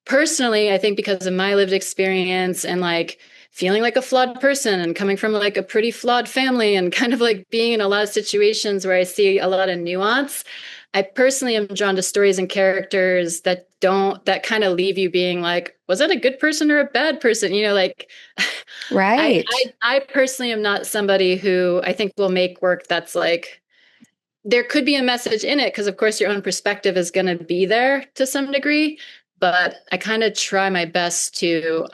Personally, I think because of my lived experience, and like feeling like a flawed person, and coming from like a pretty flawed family, and kind of like being in a lot of situations where I see a lot of nuance, I personally am drawn to stories and characters that kind of leave you being like, was that a good person or a bad person? Like, right. I personally am not somebody who I think will make work that's like, there could be a message in it, because of course your own perspective is going to be there to some degree, but I kind of try my best to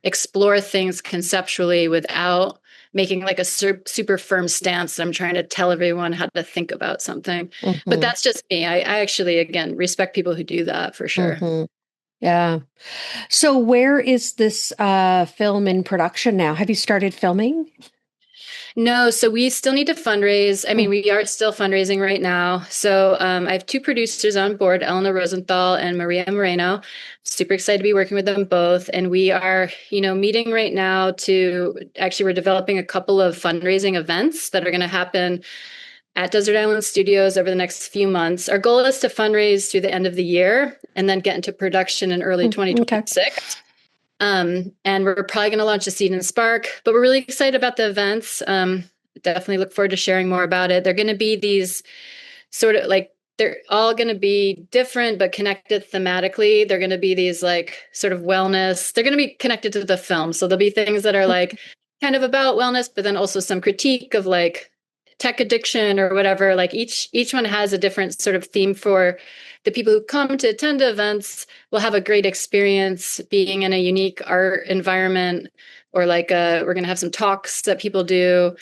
explore things conceptually without making like a super firm stance that I'm trying to tell everyone how to think about something. But that's just me. I actually, again, respect people who do that for sure. Yeah. So where is this film in production now? Have you started filming? No, so we still need to fundraise. I mean, we are still fundraising right now. So I have two producers on board, Elena Rosenthal and Maria Moreno. Super excited to be working with them both. And we are, meeting right now we're developing a couple of fundraising events that are going to happen at Desert Island Studios over the next few months. Our goal is to fundraise through the end of the year and then get into production in early 2026. Okay. And we're probably going to launch a Seed and Spark, but we're really excited about the events. Definitely look forward to sharing more about it. They're going to be these sort of like, they're all going to be different, but connected thematically. They're going to be these like sort of wellness. They're going to be connected to the film. So there'll be things that are like kind of about wellness, but then also some critique of like tech addiction or whatever. Like each one has a different sort of theme for the people who come to attend events. Will have a great experience being in a unique art environment, or like we're going to have some talks that people do,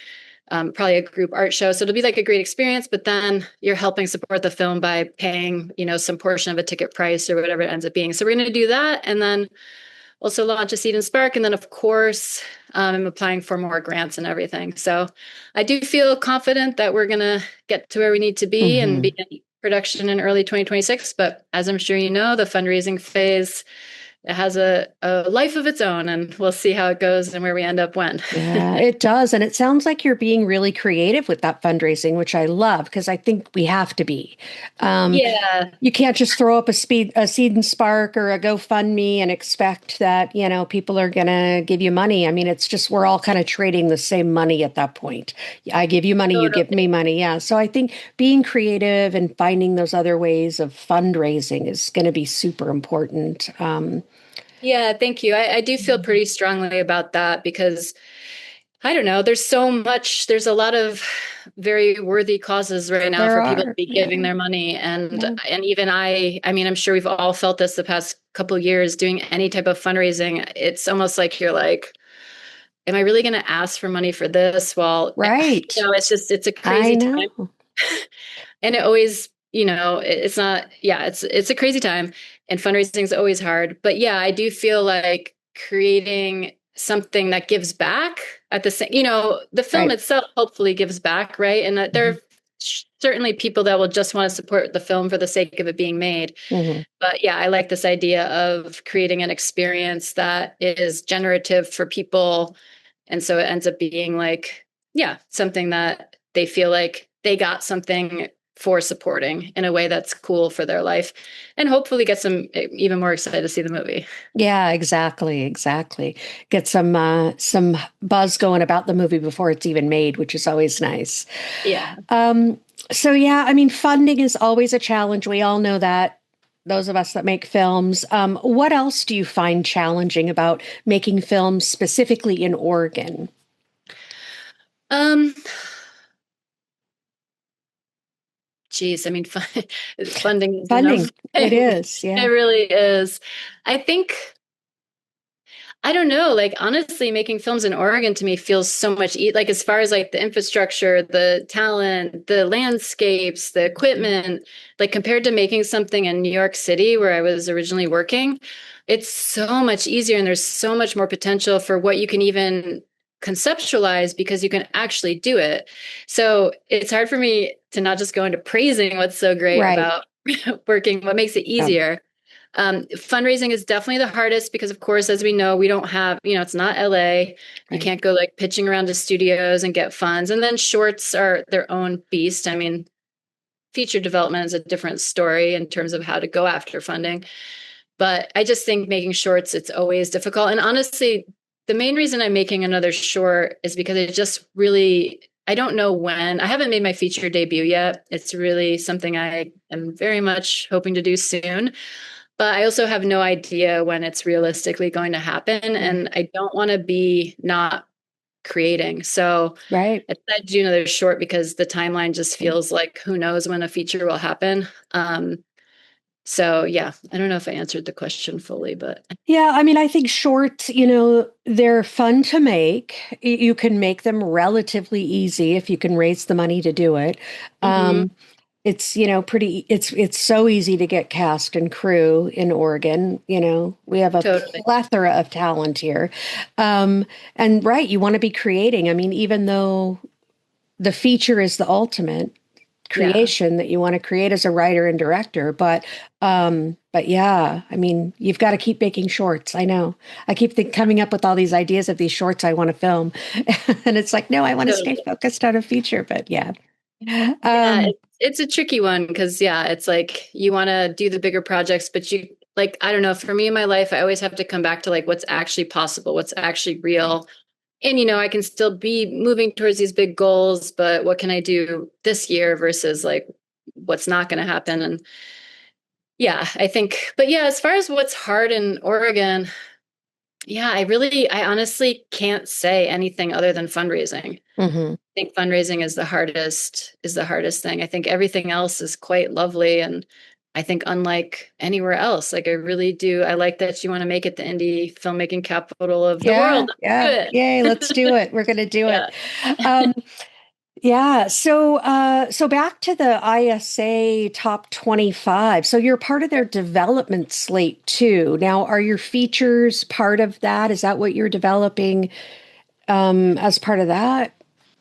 probably a group art show. So it'll be like a great experience, but then you're helping support the film by paying, some portion of a ticket price or whatever it ends up being. So we're going to do that. And then also launch a Seed and Spark. And then of course, I'm applying for more grants and everything. So I do feel confident that we're going to get to where we need to be and be in production in early 2026. But as I'm sure you know, the fundraising phase it has a life of its own, and we'll see how it goes and where we end up when. Yeah, it does. And it sounds like you're being really creative with that fundraising, which I love because I think we have to be. Um, Yeah. you can't just throw up a seed and spark or a GoFundMe and expect that, people are going to give you money. I mean, it's just we're all kind of trading the same money at that point. I give you money, you give me money. Yeah. So I think being creative and finding those other ways of fundraising is going to be super important. Yeah, thank you. I do feel pretty strongly about that because I don't know, there's a lot of very worthy causes right now There for people to are. be Yeah. giving their money. And Yeah. and even I mean, I'm sure we've all felt this the past couple of years doing any type of fundraising. It's almost like you're like, am I really going to ask for money for this? Well, Right. it's a I crazy time. know. And it always, it's not, yeah, it's a crazy time, and fundraising is always hard. But yeah, I do feel like creating something that gives back at the same, the film Right. itself hopefully gives back, right? And that there Mhm. are certainly people that will just want to support the film for the sake of it being made. Mhm. But yeah, I like this idea of creating an experience that is generative for people. And so it ends up being like, yeah, something that they feel like they got something for supporting in a way that's cool for their life, and hopefully get them even more excited to see the movie. Yeah, exactly, exactly. Get some buzz going about the movie before it's even made, which is always nice. Yeah. Um, so yeah, I mean, funding is always a challenge. We all know that. Those of us that make films. What else do you find challenging about making films specifically in Oregon? Um, Geez, I mean, funding is the number Funding. It thing. is, It yeah. really is. I think I don't know. Like honestly, making films in Oregon to me feels so much like as far as like the infrastructure, the talent, the landscapes, the equipment, like compared to making something in New York City where I was originally working, it's so much easier and there's so much more potential for what you can even conceptualize because you can actually do it. So it's hard for me to not just go into praising what's so great Right. about working, what makes it Yeah. easier. Fundraising is definitely the hardest because, of course, as we know, we don't have, it's not LA. You Right. can't go like pitching around to studios and get funds. And then shorts are their own beast. I mean, feature development is a different story in terms of how to go after funding. But I just think making shorts, it's always difficult. And honestly, the main reason I'm making another short is because it just really, I don't know when. I haven't made my feature debut yet. It's really something I am very much hoping to do soon. But I also have no idea when it's realistically going to happen. Yeah. And I don't want to be not creating. So Right. I decided to do another short because the timeline just feels like who knows when a feature will happen. So yeah, I don't know if I answered the question fully, but Yeah, I mean, I think shorts, they're fun to make. You can make them relatively easy if you can raise the money to do it. Mhm, It's, it's so easy to get cast and crew in Oregon. We have a totally. plethora of talent here. And right, you want to be creating. I mean, even though the feature is the ultimate Yeah. creation that you want to create as a writer and director, but yeah, I mean, you've got to keep making shorts. I know. I keep coming up with all these ideas of these shorts I want to film. And it's like, no, I want to stay Totally. focused on a feature, but yeah. Yeah, Um, it's a tricky one because yeah, it's like you want to do the bigger projects, but you like I don't know, for me in my life, I always have to come back to like what's actually possible, what's actually real. And I can still be moving towards these big goals, but what can I do this year versus like what's not going to happen? And yeah, I think, but yeah, as far as what's hard in Oregon, yeah, I honestly can't say anything other than fundraising. mhm. I think fundraising is the hardest thing. I think everything else is quite lovely. And I think unlike anywhere else, like I really do, I like that you want to make it the indie filmmaking capital of the Yeah, world. Do yeah. it. Yay, let's do it. We're going to do Yeah. it. Um, yeah, so back to the ISA top 25. So you're part of their development slate too. Now, are your features part of that? Is that what you're developing as part of that?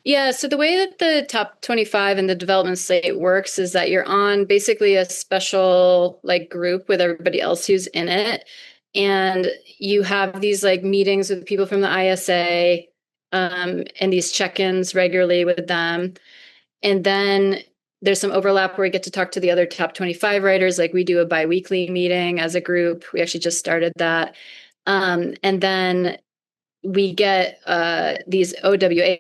Yeah, so the way that the top 25 and the development slate works is that you're on basically a special like group with everybody else who's in it. And you have these like meetings with people from the ISA, and these check-ins regularly with them. And then there's some overlap where we get to talk to the other top 25 writers. Like we do a biweekly meeting as a group. We actually just started that. And then we get these OWA,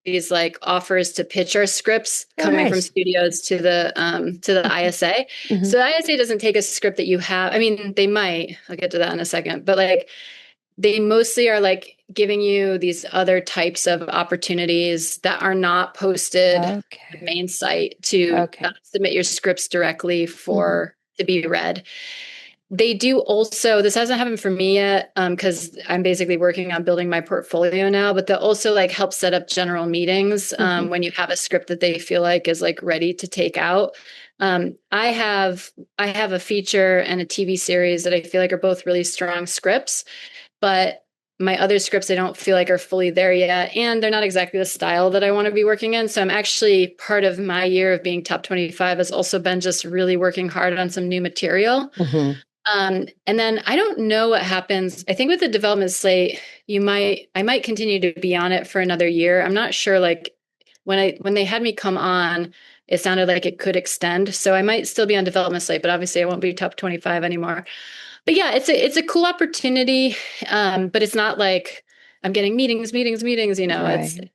these like offers to pitch our scripts coming from studios to the ISA. Mm-hmm. So the ISA doesn't take a script that you have. I mean, they might. I'll get to that in a second. But like they mostly are like giving you these other types of opportunities that are not posted on the main site to submit your scripts directly for to be read. They do also, this hasn't happened for me yet, because I'm basically working on building my portfolio now, but they'll also like help set up general meetings when you have a script that they feel like is like ready to take out. I have a feature and a TV series that I feel like are both really strong scripts, but my other scripts I don't feel like are fully there yet, and they're not exactly the style that I want to be working in. So I'm actually, part of my year of being top 25 has also been just really working hard on some new material. And then I don't know what happens. I think with the development slate, I might continue to be on it for another year. I'm not sure. Like when they had me come on, it sounded like it could extend. So I might still be on development slate, but obviously I won't be top 25 anymore. But yeah, it's a cool opportunity. But it's not like I'm getting meetings, you know. Right.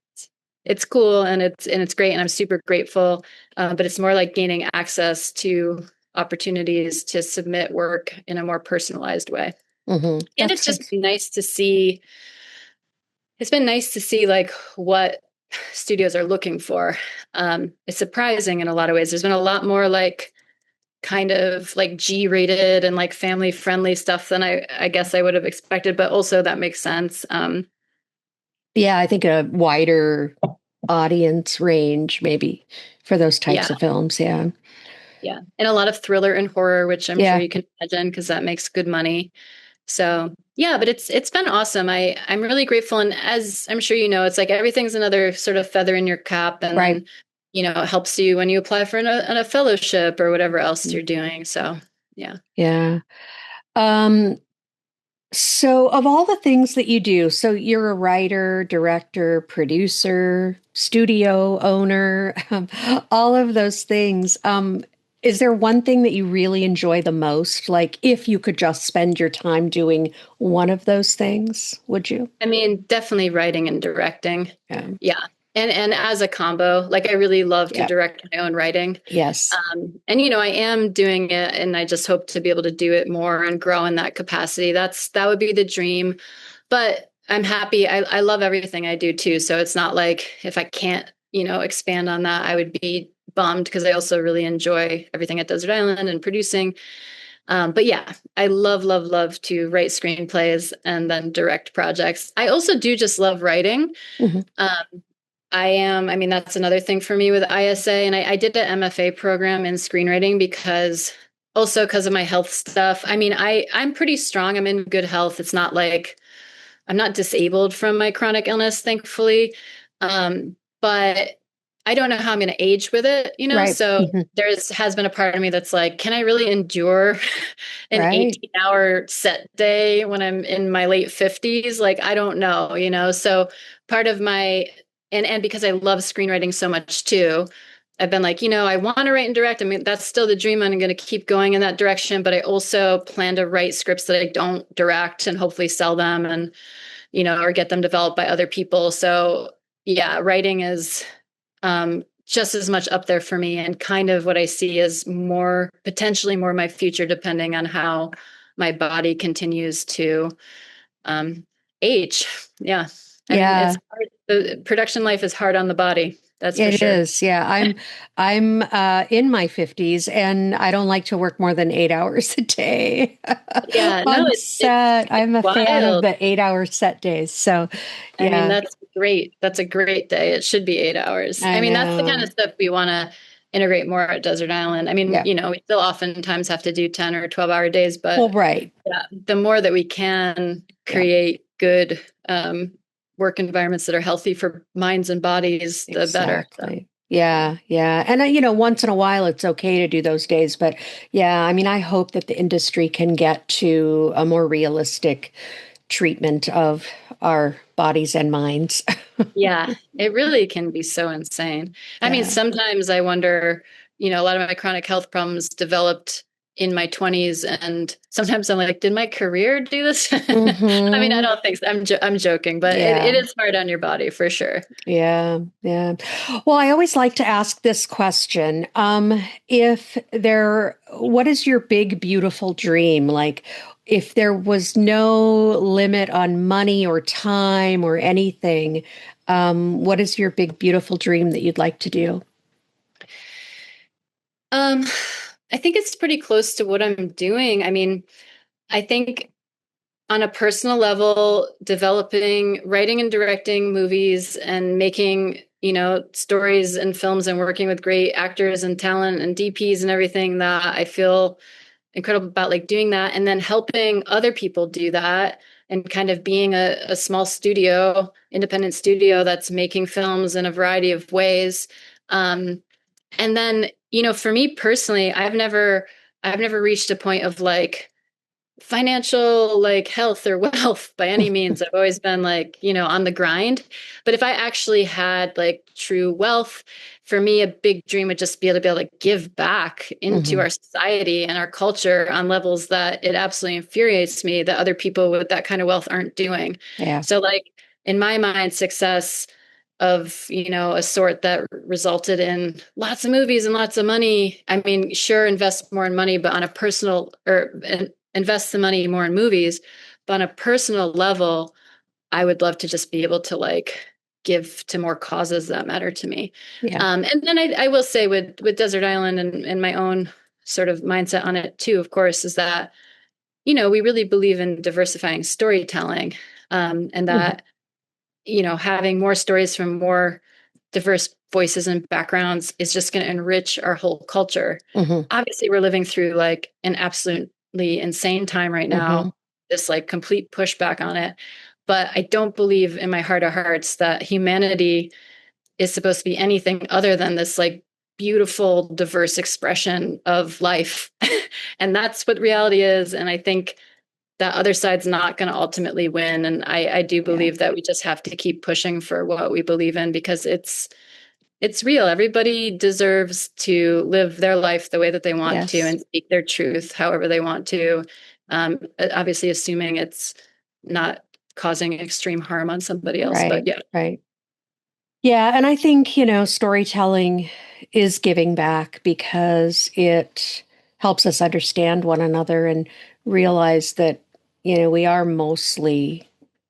It's cool and it's great, and I'm super grateful. But it's more like gaining access to opportunities to submit work in a more personalized way. And it's just nice to see. It's been nice to see like what studios are looking for. It's surprising in a lot of ways. There's been a lot more like kind of like G-rated and like family friendly stuff than I guess I would have expected, but also that makes sense. Yeah, I think a wider audience range maybe for those types of films. Yeah. Yeah. And a lot of thriller and horror, which I'm sure you can imagine, because that makes good money. So yeah, but it's been awesome. I'm really grateful. And as I'm sure you know, it's like everything's another sort of feather in your cap. And then, you know, it helps you when you apply for a fellowship or whatever else you're doing. So yeah. Yeah. So of all the things that you do, so you're a writer, director, producer, studio owner, all of those things. Is there one thing that you really enjoy the most? Like if you could just spend your time doing one of those things, would you? I mean, definitely writing and directing. Yeah. And as a combo, like I really love to direct my own writing. Yes. And you know, I am doing it, and I just hope to be able to do it more and grow in that capacity. That would be the dream. But I'm happy. I love everything I do too. So it's not like if I can't, you know, expand on that, I would be bummed, because I also really enjoy everything at Desert Island and producing. But yeah, I love to write screenplays and then direct projects. I also do just love writing. I mean, that's another thing for me with ISA. And I did an MFA program in screenwriting because of my health stuff. I mean, I'm pretty strong. I'm in good health. It's not like I'm not disabled from my chronic illness, thankfully. But I don't know how I'm going to age with it, you know? So has been a part of me that's like, can I really endure an 18-hour set day when I'm in my late 50s? Like, I don't know, you know? So part of my, and because I love screenwriting so much too, I've been like, you know, I want to write and direct. I mean, that's still the dream. I'm going to keep going in that direction, but I also plan to write scripts that I don't direct and hopefully sell them and, you know, or get them developed by other people. So yeah, writing is just as much up there for me, and kind of what I see is potentially more my future, depending on how my body continues to age. Yeah. I mean, it's hard. The production life is hard on the body. That's for sure. It is. Yeah. I'm in my 50s, and I don't like to work more than 8 hours a day. Yeah. No, it's I'm a wild. fan of the 8-hour set days. So yeah. I mean, that's great. That's a great day. It should be 8 hours. I mean, that's the kind of stuff we want to integrate more at Desert Island. I mean, you know, we still oftentimes have to do 10 or 12-hour days, but the more that we can create good work environments that are healthy for minds and bodies, the better. So, Yeah, yeah. And once in a while it's okay to do those days, but yeah, I mean, I hope that the industry can get to a more realistic treatment of our bodies and minds. Yeah, it really can be so insane. I mean, Yeah. sometimes I wonder, a lot of my chronic health problems developed in my 20s, and sometimes I'm like, did my career do this? I mean, I Hmm. don't think so. I'm joking, but it Yeah. is hard on your body for sure. Yeah, yeah. Well, I always like to ask this question. What is your big, beautiful dream? Like, if there was no limit on money or time or anything, what is your big, beautiful dream that you'd like to do? Um, I think it's pretty close to what I'm doing. I mean, I think on a personal level, developing, writing and directing movies and making, stories and films and working with great actors and talent and DPs and everything, that I feel incredible about, like doing that and then helping other people do that and kind of being a small studio, independent studio that's making films in a variety of ways. And then, for me personally, I've never reached a point of like financial like health or wealth by any means. I've always been like, on the grind. But if I actually had like true wealth, for me, a big dream would just be able to give back into Hmm. our society and our culture on levels that it absolutely infuriates me that other people with that kind of wealth aren't doing. Yeah. So like in my mind, success of a sort that resulted in lots of movies and lots of money. I mean, sure, invest more in money, but on a personal or invest the money more in movies, but on a personal level, I would love to just be able to like give to more causes that matter to me. Yeah. And then I will say with Desert Island and my own sort of mindset on it too, of course, is that we really believe in diversifying storytelling, and Hmm. that having more stories from more diverse voices and backgrounds is just going to enrich our whole culture. Hmm. Obviously, we're living through like an absolutely insane time right Hmm. now, this like complete pushback on it. But I don't believe in my heart of hearts that humanity is supposed to be anything other than this like beautiful, diverse expression of life. And that's what reality is. And I think that other side's not going to ultimately win. And I do Yeah. believe that we just have to keep pushing for what we believe in because it's real. Everybody deserves to live their life the way that they want to Yes. and speak their truth however they want to. Obviously, assuming it's not causing extreme harm on somebody else. But Right. yeah, Right. Yeah, and I think, storytelling is giving back because it helps us understand one another and realize that, we are mostly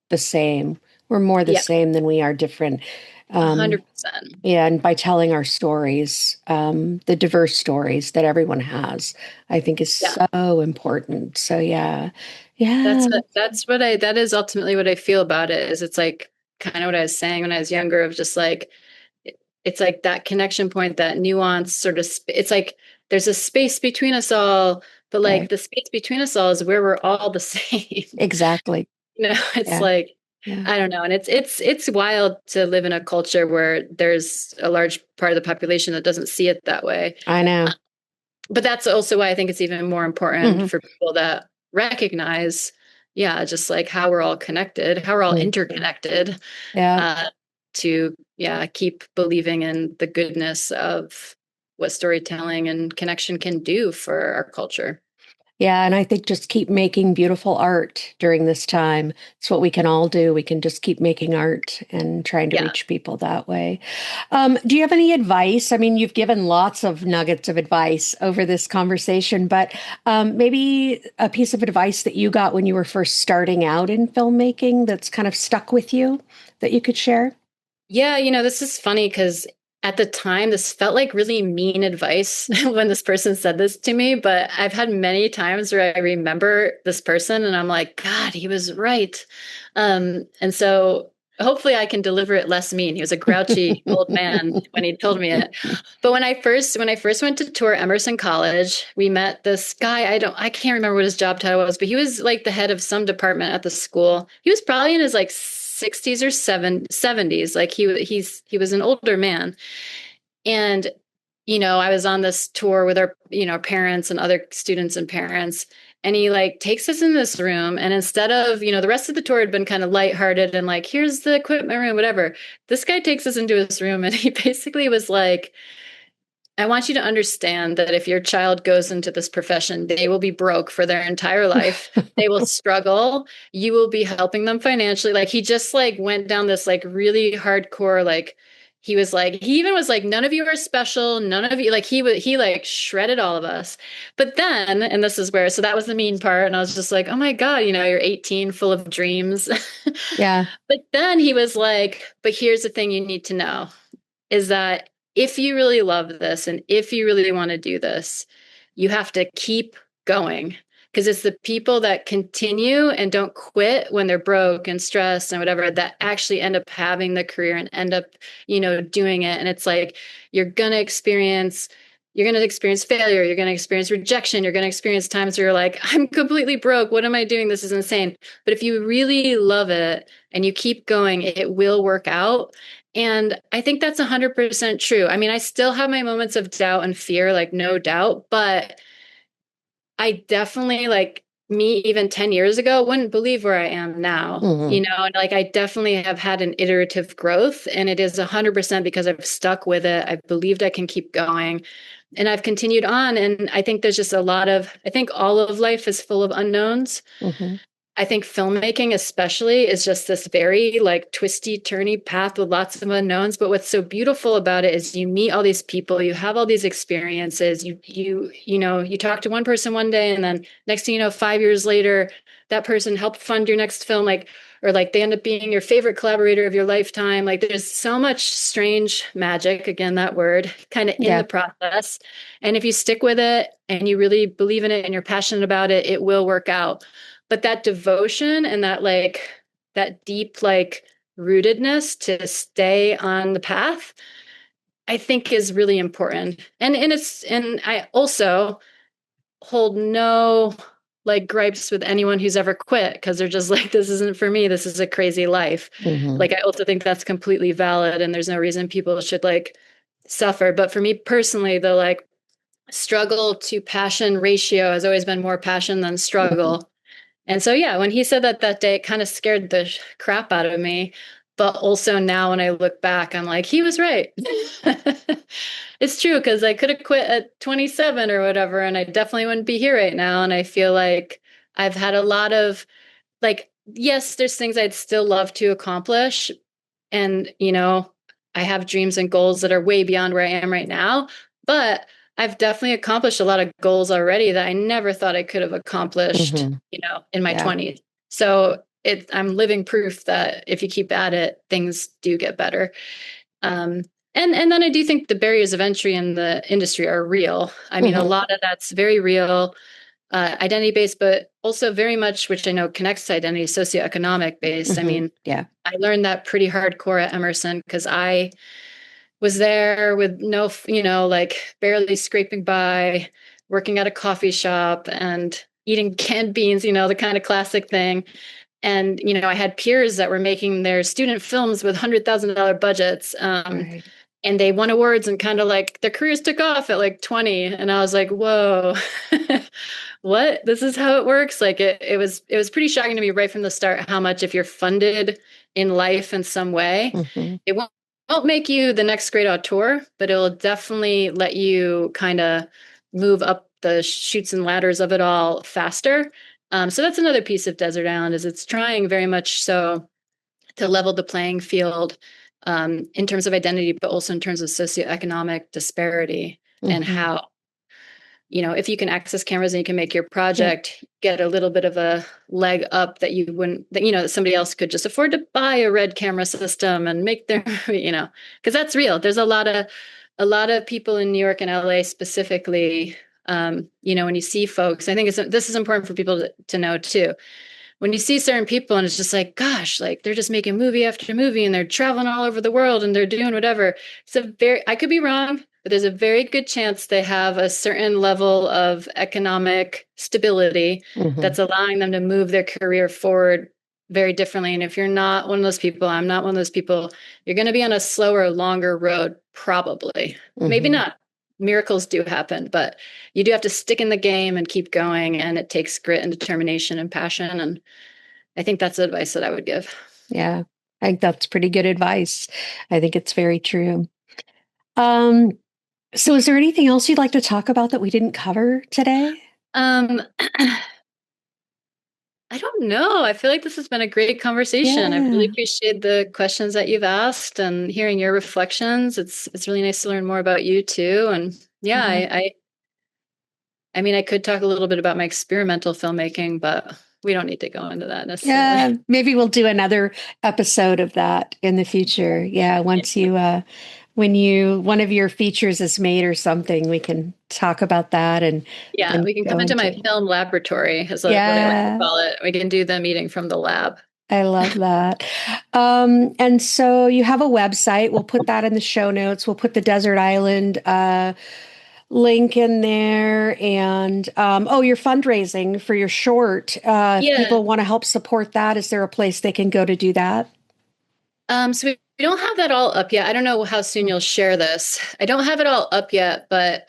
the same. We're more the yeah, same than we are different. Um, 100%. yeah, and by telling our stories, the diverse stories that everyone has, I think is Yeah. so important. So yeah, yeah, That is ultimately what I feel about it is it's like kind of what I was saying when I was younger of just like it's like that connection point, that nuance sort of it's like there's a space between us all, but like right, the space between us all is where we're all the same. exactly. It's Yeah, like yeah, I don't know, and it's wild to live in a culture where there's a large part of the population that doesn't see it that way. I know. But that's also why I think it's even more important Hmm. for people that recognize, yeah, just like how we're all connected, how we're all interconnected, Yeah. uh, to, yeah, keep believing in the goodness of what storytelling and connection can do for our culture. Yeah, and I think just keep making beautiful art during this time. It's what we can all do. We can just keep making art and trying to Yeah. reach people that way. Do you have any advice? I mean, you've given lots of nuggets of advice over this conversation, but maybe a piece of advice that you got when you were first starting out in filmmaking that's kind of stuck with you that you could share? Yeah, this is funny because at the time, this felt like really mean advice when this person said this to me. But I've had many times where I remember this person and I'm like, God, he was right. And so hopefully I can deliver it less mean. He was a grouchy old man when he told me it. But when I first went to tour Emerson College, we met this guy. I can't remember what his job title was, but he was like the head of some department at the school. He was probably in his like 60s or 70s. Like he was an older man. And, I was on this tour with our, parents and other students and parents. And he like takes us in this room. And instead of, the rest of the tour had been kind of lighthearted and like, here's the equipment room, whatever. This guy takes us into his room and he basically was like, I want you to understand that if your child goes into this profession, they will be broke for their entire life. They will struggle. You will be helping them financially. Like he just like went down this like really hardcore, like he even was like, none of you are special. None of you, like he like shredded all of us. But then, and this is where, so that was the mean part. And I was just like, oh my God, you're 18, full of dreams. Yeah. But then he was like, but here's the thing you need to know is that if you really love this and if you really want to do this, you have to keep going because it's the people that continue and don't quit when they're broke and stressed and whatever that actually end up having the career and end up, doing it. And it's like, you're going to experience failure. You're going to experience rejection. You're going to experience times where you're like, I'm completely broke. What am I doing? This is insane. But if you really love it and you keep going, it will work out. And I think that's 100% true. I mean, I still have my moments of doubt and fear, like no doubt, but I definitely like me even 10 years ago wouldn't believe where I am now, and like I definitely have had an iterative growth and it is 100% because I've stuck with it. I've believed I can keep going and I've continued on. And I think there's just I think all of life is full of unknowns. I think filmmaking especially is just this very like twisty, turny path with lots of unknowns. But what's so beautiful about it is you meet all these people, you have all these experiences, you talk to one person one day and then next thing you know, 5 years later, that person helped fund your next film, or they end up being your favorite collaborator of your lifetime. Like there's so much strange magic, again, that word, kind of in the process. And if you stick with it and you really believe in it and you're passionate about it, it will work out. But that devotion and that deep rootedness to stay on the path, I think is really important. And I also hold no gripes with anyone who's ever quit because they're just like, this isn't for me. This is a crazy life. I also think that's completely valid and there's no reason people should suffer. But for me personally, the struggle to passion ratio has always been more passion than struggle. And so, yeah, when he said that day, it kind of scared the crap out of me. But also now when I look back, I'm like, he was right. It's true, because I could have quit at 27 or whatever, and I definitely wouldn't be here right now. And I feel like I've had a lot of, yes, there's things I'd still love to accomplish. And, I have dreams and goals that are way beyond where I am right now. But I've definitely accomplished a lot of goals already that I never thought I could have accomplished, in my 20s. So I'm living proof that if you keep at it, things do get better. And then I do think the barriers of entry in the industry are real. I mean, a lot of that's very real, identity-based, but also very much, which I know connects to identity, socioeconomic based. I mean, I learned that pretty hardcore at Emerson because I was there with no, barely scraping by, working at a coffee shop and eating canned beans, the kind of classic thing. And, I had peers that were making their student films with $100,000 budgets. And they won awards and kind of their careers took off at 20. And I was like, whoa, what? This is how it works. It was pretty shocking to me right from the start, how much if you're funded in life in some way, it won't make you the next great auteur, but it will definitely let you kind of move up the chutes and ladders of it all faster. So that's another piece of Desert Island is it's trying very much so to level the playing field in terms of identity, but also in terms of socioeconomic disparity and how, if you can access cameras and you can make your project get a little bit of a leg up that you wouldn't, that somebody else could just afford to buy a red camera system and make their, because that's real. There's a lot of people in New York and LA specifically, when you see folks, I think this is important for people to know too. When you see certain people and it's just gosh, they're just making movie after movie and they're traveling all over the world and they're doing whatever. I could be wrong, but there's a very good chance they have a certain level of economic stability that's allowing them to move their career forward very differently. And if you're not one of those people, I'm not one of those people, you're going to be on a slower, longer road, probably. Maybe not. Miracles do happen, but you do have to stick in the game and keep going. And it takes grit and determination and passion. And I think that's the advice that I would give. Yeah, I think that's pretty good advice. I think it's very true. So is there anything else you'd like to talk about that we didn't cover today? I don't know. I feel like this has been a great conversation. I really appreciate the questions that you've asked and hearing your reflections. It's really nice to learn more about you too. And yeah, I mean, I could talk a little bit about my experimental filmmaking, but we don't need to go into that necessarily. Yeah, maybe we'll do another episode of that in the future. Yeah, once when one of your features is made or something, we can talk about that and we can come into my film laboratory, is what I like to call it. We can do the meeting from the lab. I love that. And so you have a website. We'll put that in the show notes. We'll put the Desert Island link in there. And you're fundraising for your short. If people want to help support that, is there a place they can go to do that? So we don't have that all up yet. I don't know how soon you'll share this. I don't have it all up yet, but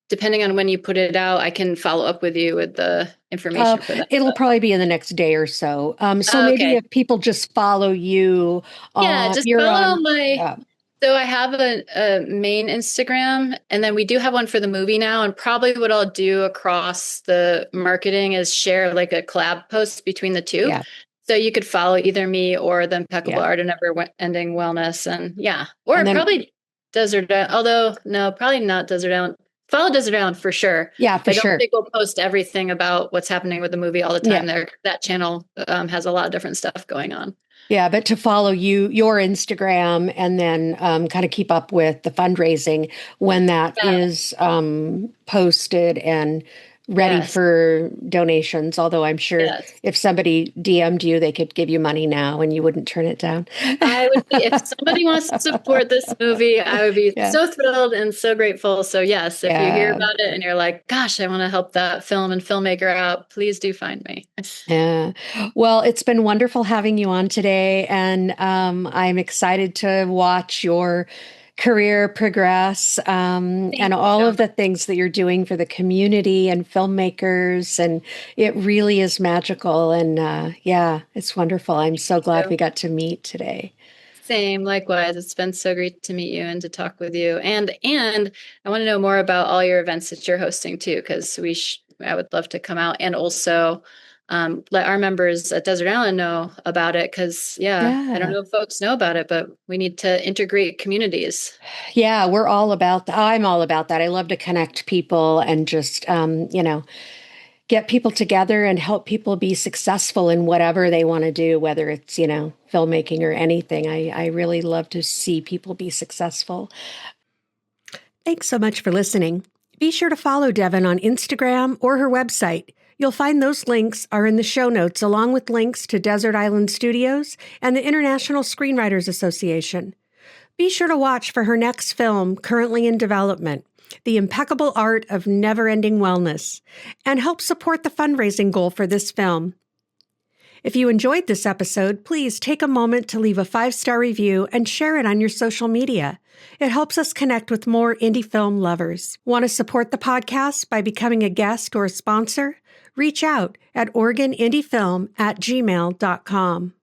depending on when you put it out, I can follow up with you with the information for that. It'll probably be in the next day or so. Maybe if people just follow you. Just follow my... So I have a main Instagram, and then we do have one for the movie now. And probably what I'll do across the marketing is share like a collab post between the two. Yeah. So you could follow either me or the Impeccable Art and Never Ending Wellness. Probably Desert Island. Although, no, probably not Desert Island. Follow Desert Island for sure. Yeah, for sure. I don't think we'll post everything about what's happening with the movie all the time. There, that channel has a lot of different stuff going on. Yeah, but to follow your Instagram and then kind of keep up with the fundraising when that is posted and ready for donations. Although I'm sure if somebody DM'd you, they could give you money now and you wouldn't turn it down. I would be, if somebody wants to support this movie, I would be so thrilled and so grateful. So yes, if you hear about it and you're like, gosh, I want to help that film and filmmaker out, please do find me. Yeah. Well, it's been wonderful having you on today. And I'm excited to watch your career progress and all of the things that you're doing for the community and filmmakers. And it really is magical. And it's wonderful. I'm so glad we got to meet today. Same, likewise. It's been so great to meet you and to talk with you. And I want to know more about all your events that you're hosting too, because I would love to come out and also let our members at Desert Island know about it, because I don't know if folks know about it, but we need to integrate communities. Yeah, we're all about that. I'm all about that. I love to connect people and just get people together and help people be successful in whatever they want to do, whether it's filmmaking or anything. I really love to see people be successful. Thanks so much for listening. Be sure to follow Devin on Instagram or her website. You'll find those links are in the show notes, along with links to Desert Island Studios and the International Screenwriters Association. Be sure to watch for her next film, currently in development, The Impeccable Art of Never Ending Wellness, and help support the fundraising goal for this film. If you enjoyed this episode, please take a moment to leave a 5-star review and share it on your social media. It helps us connect with more indie film lovers. Want to support the podcast by becoming a guest or a sponsor? Reach out at OregonIndieFilm@gmail.com.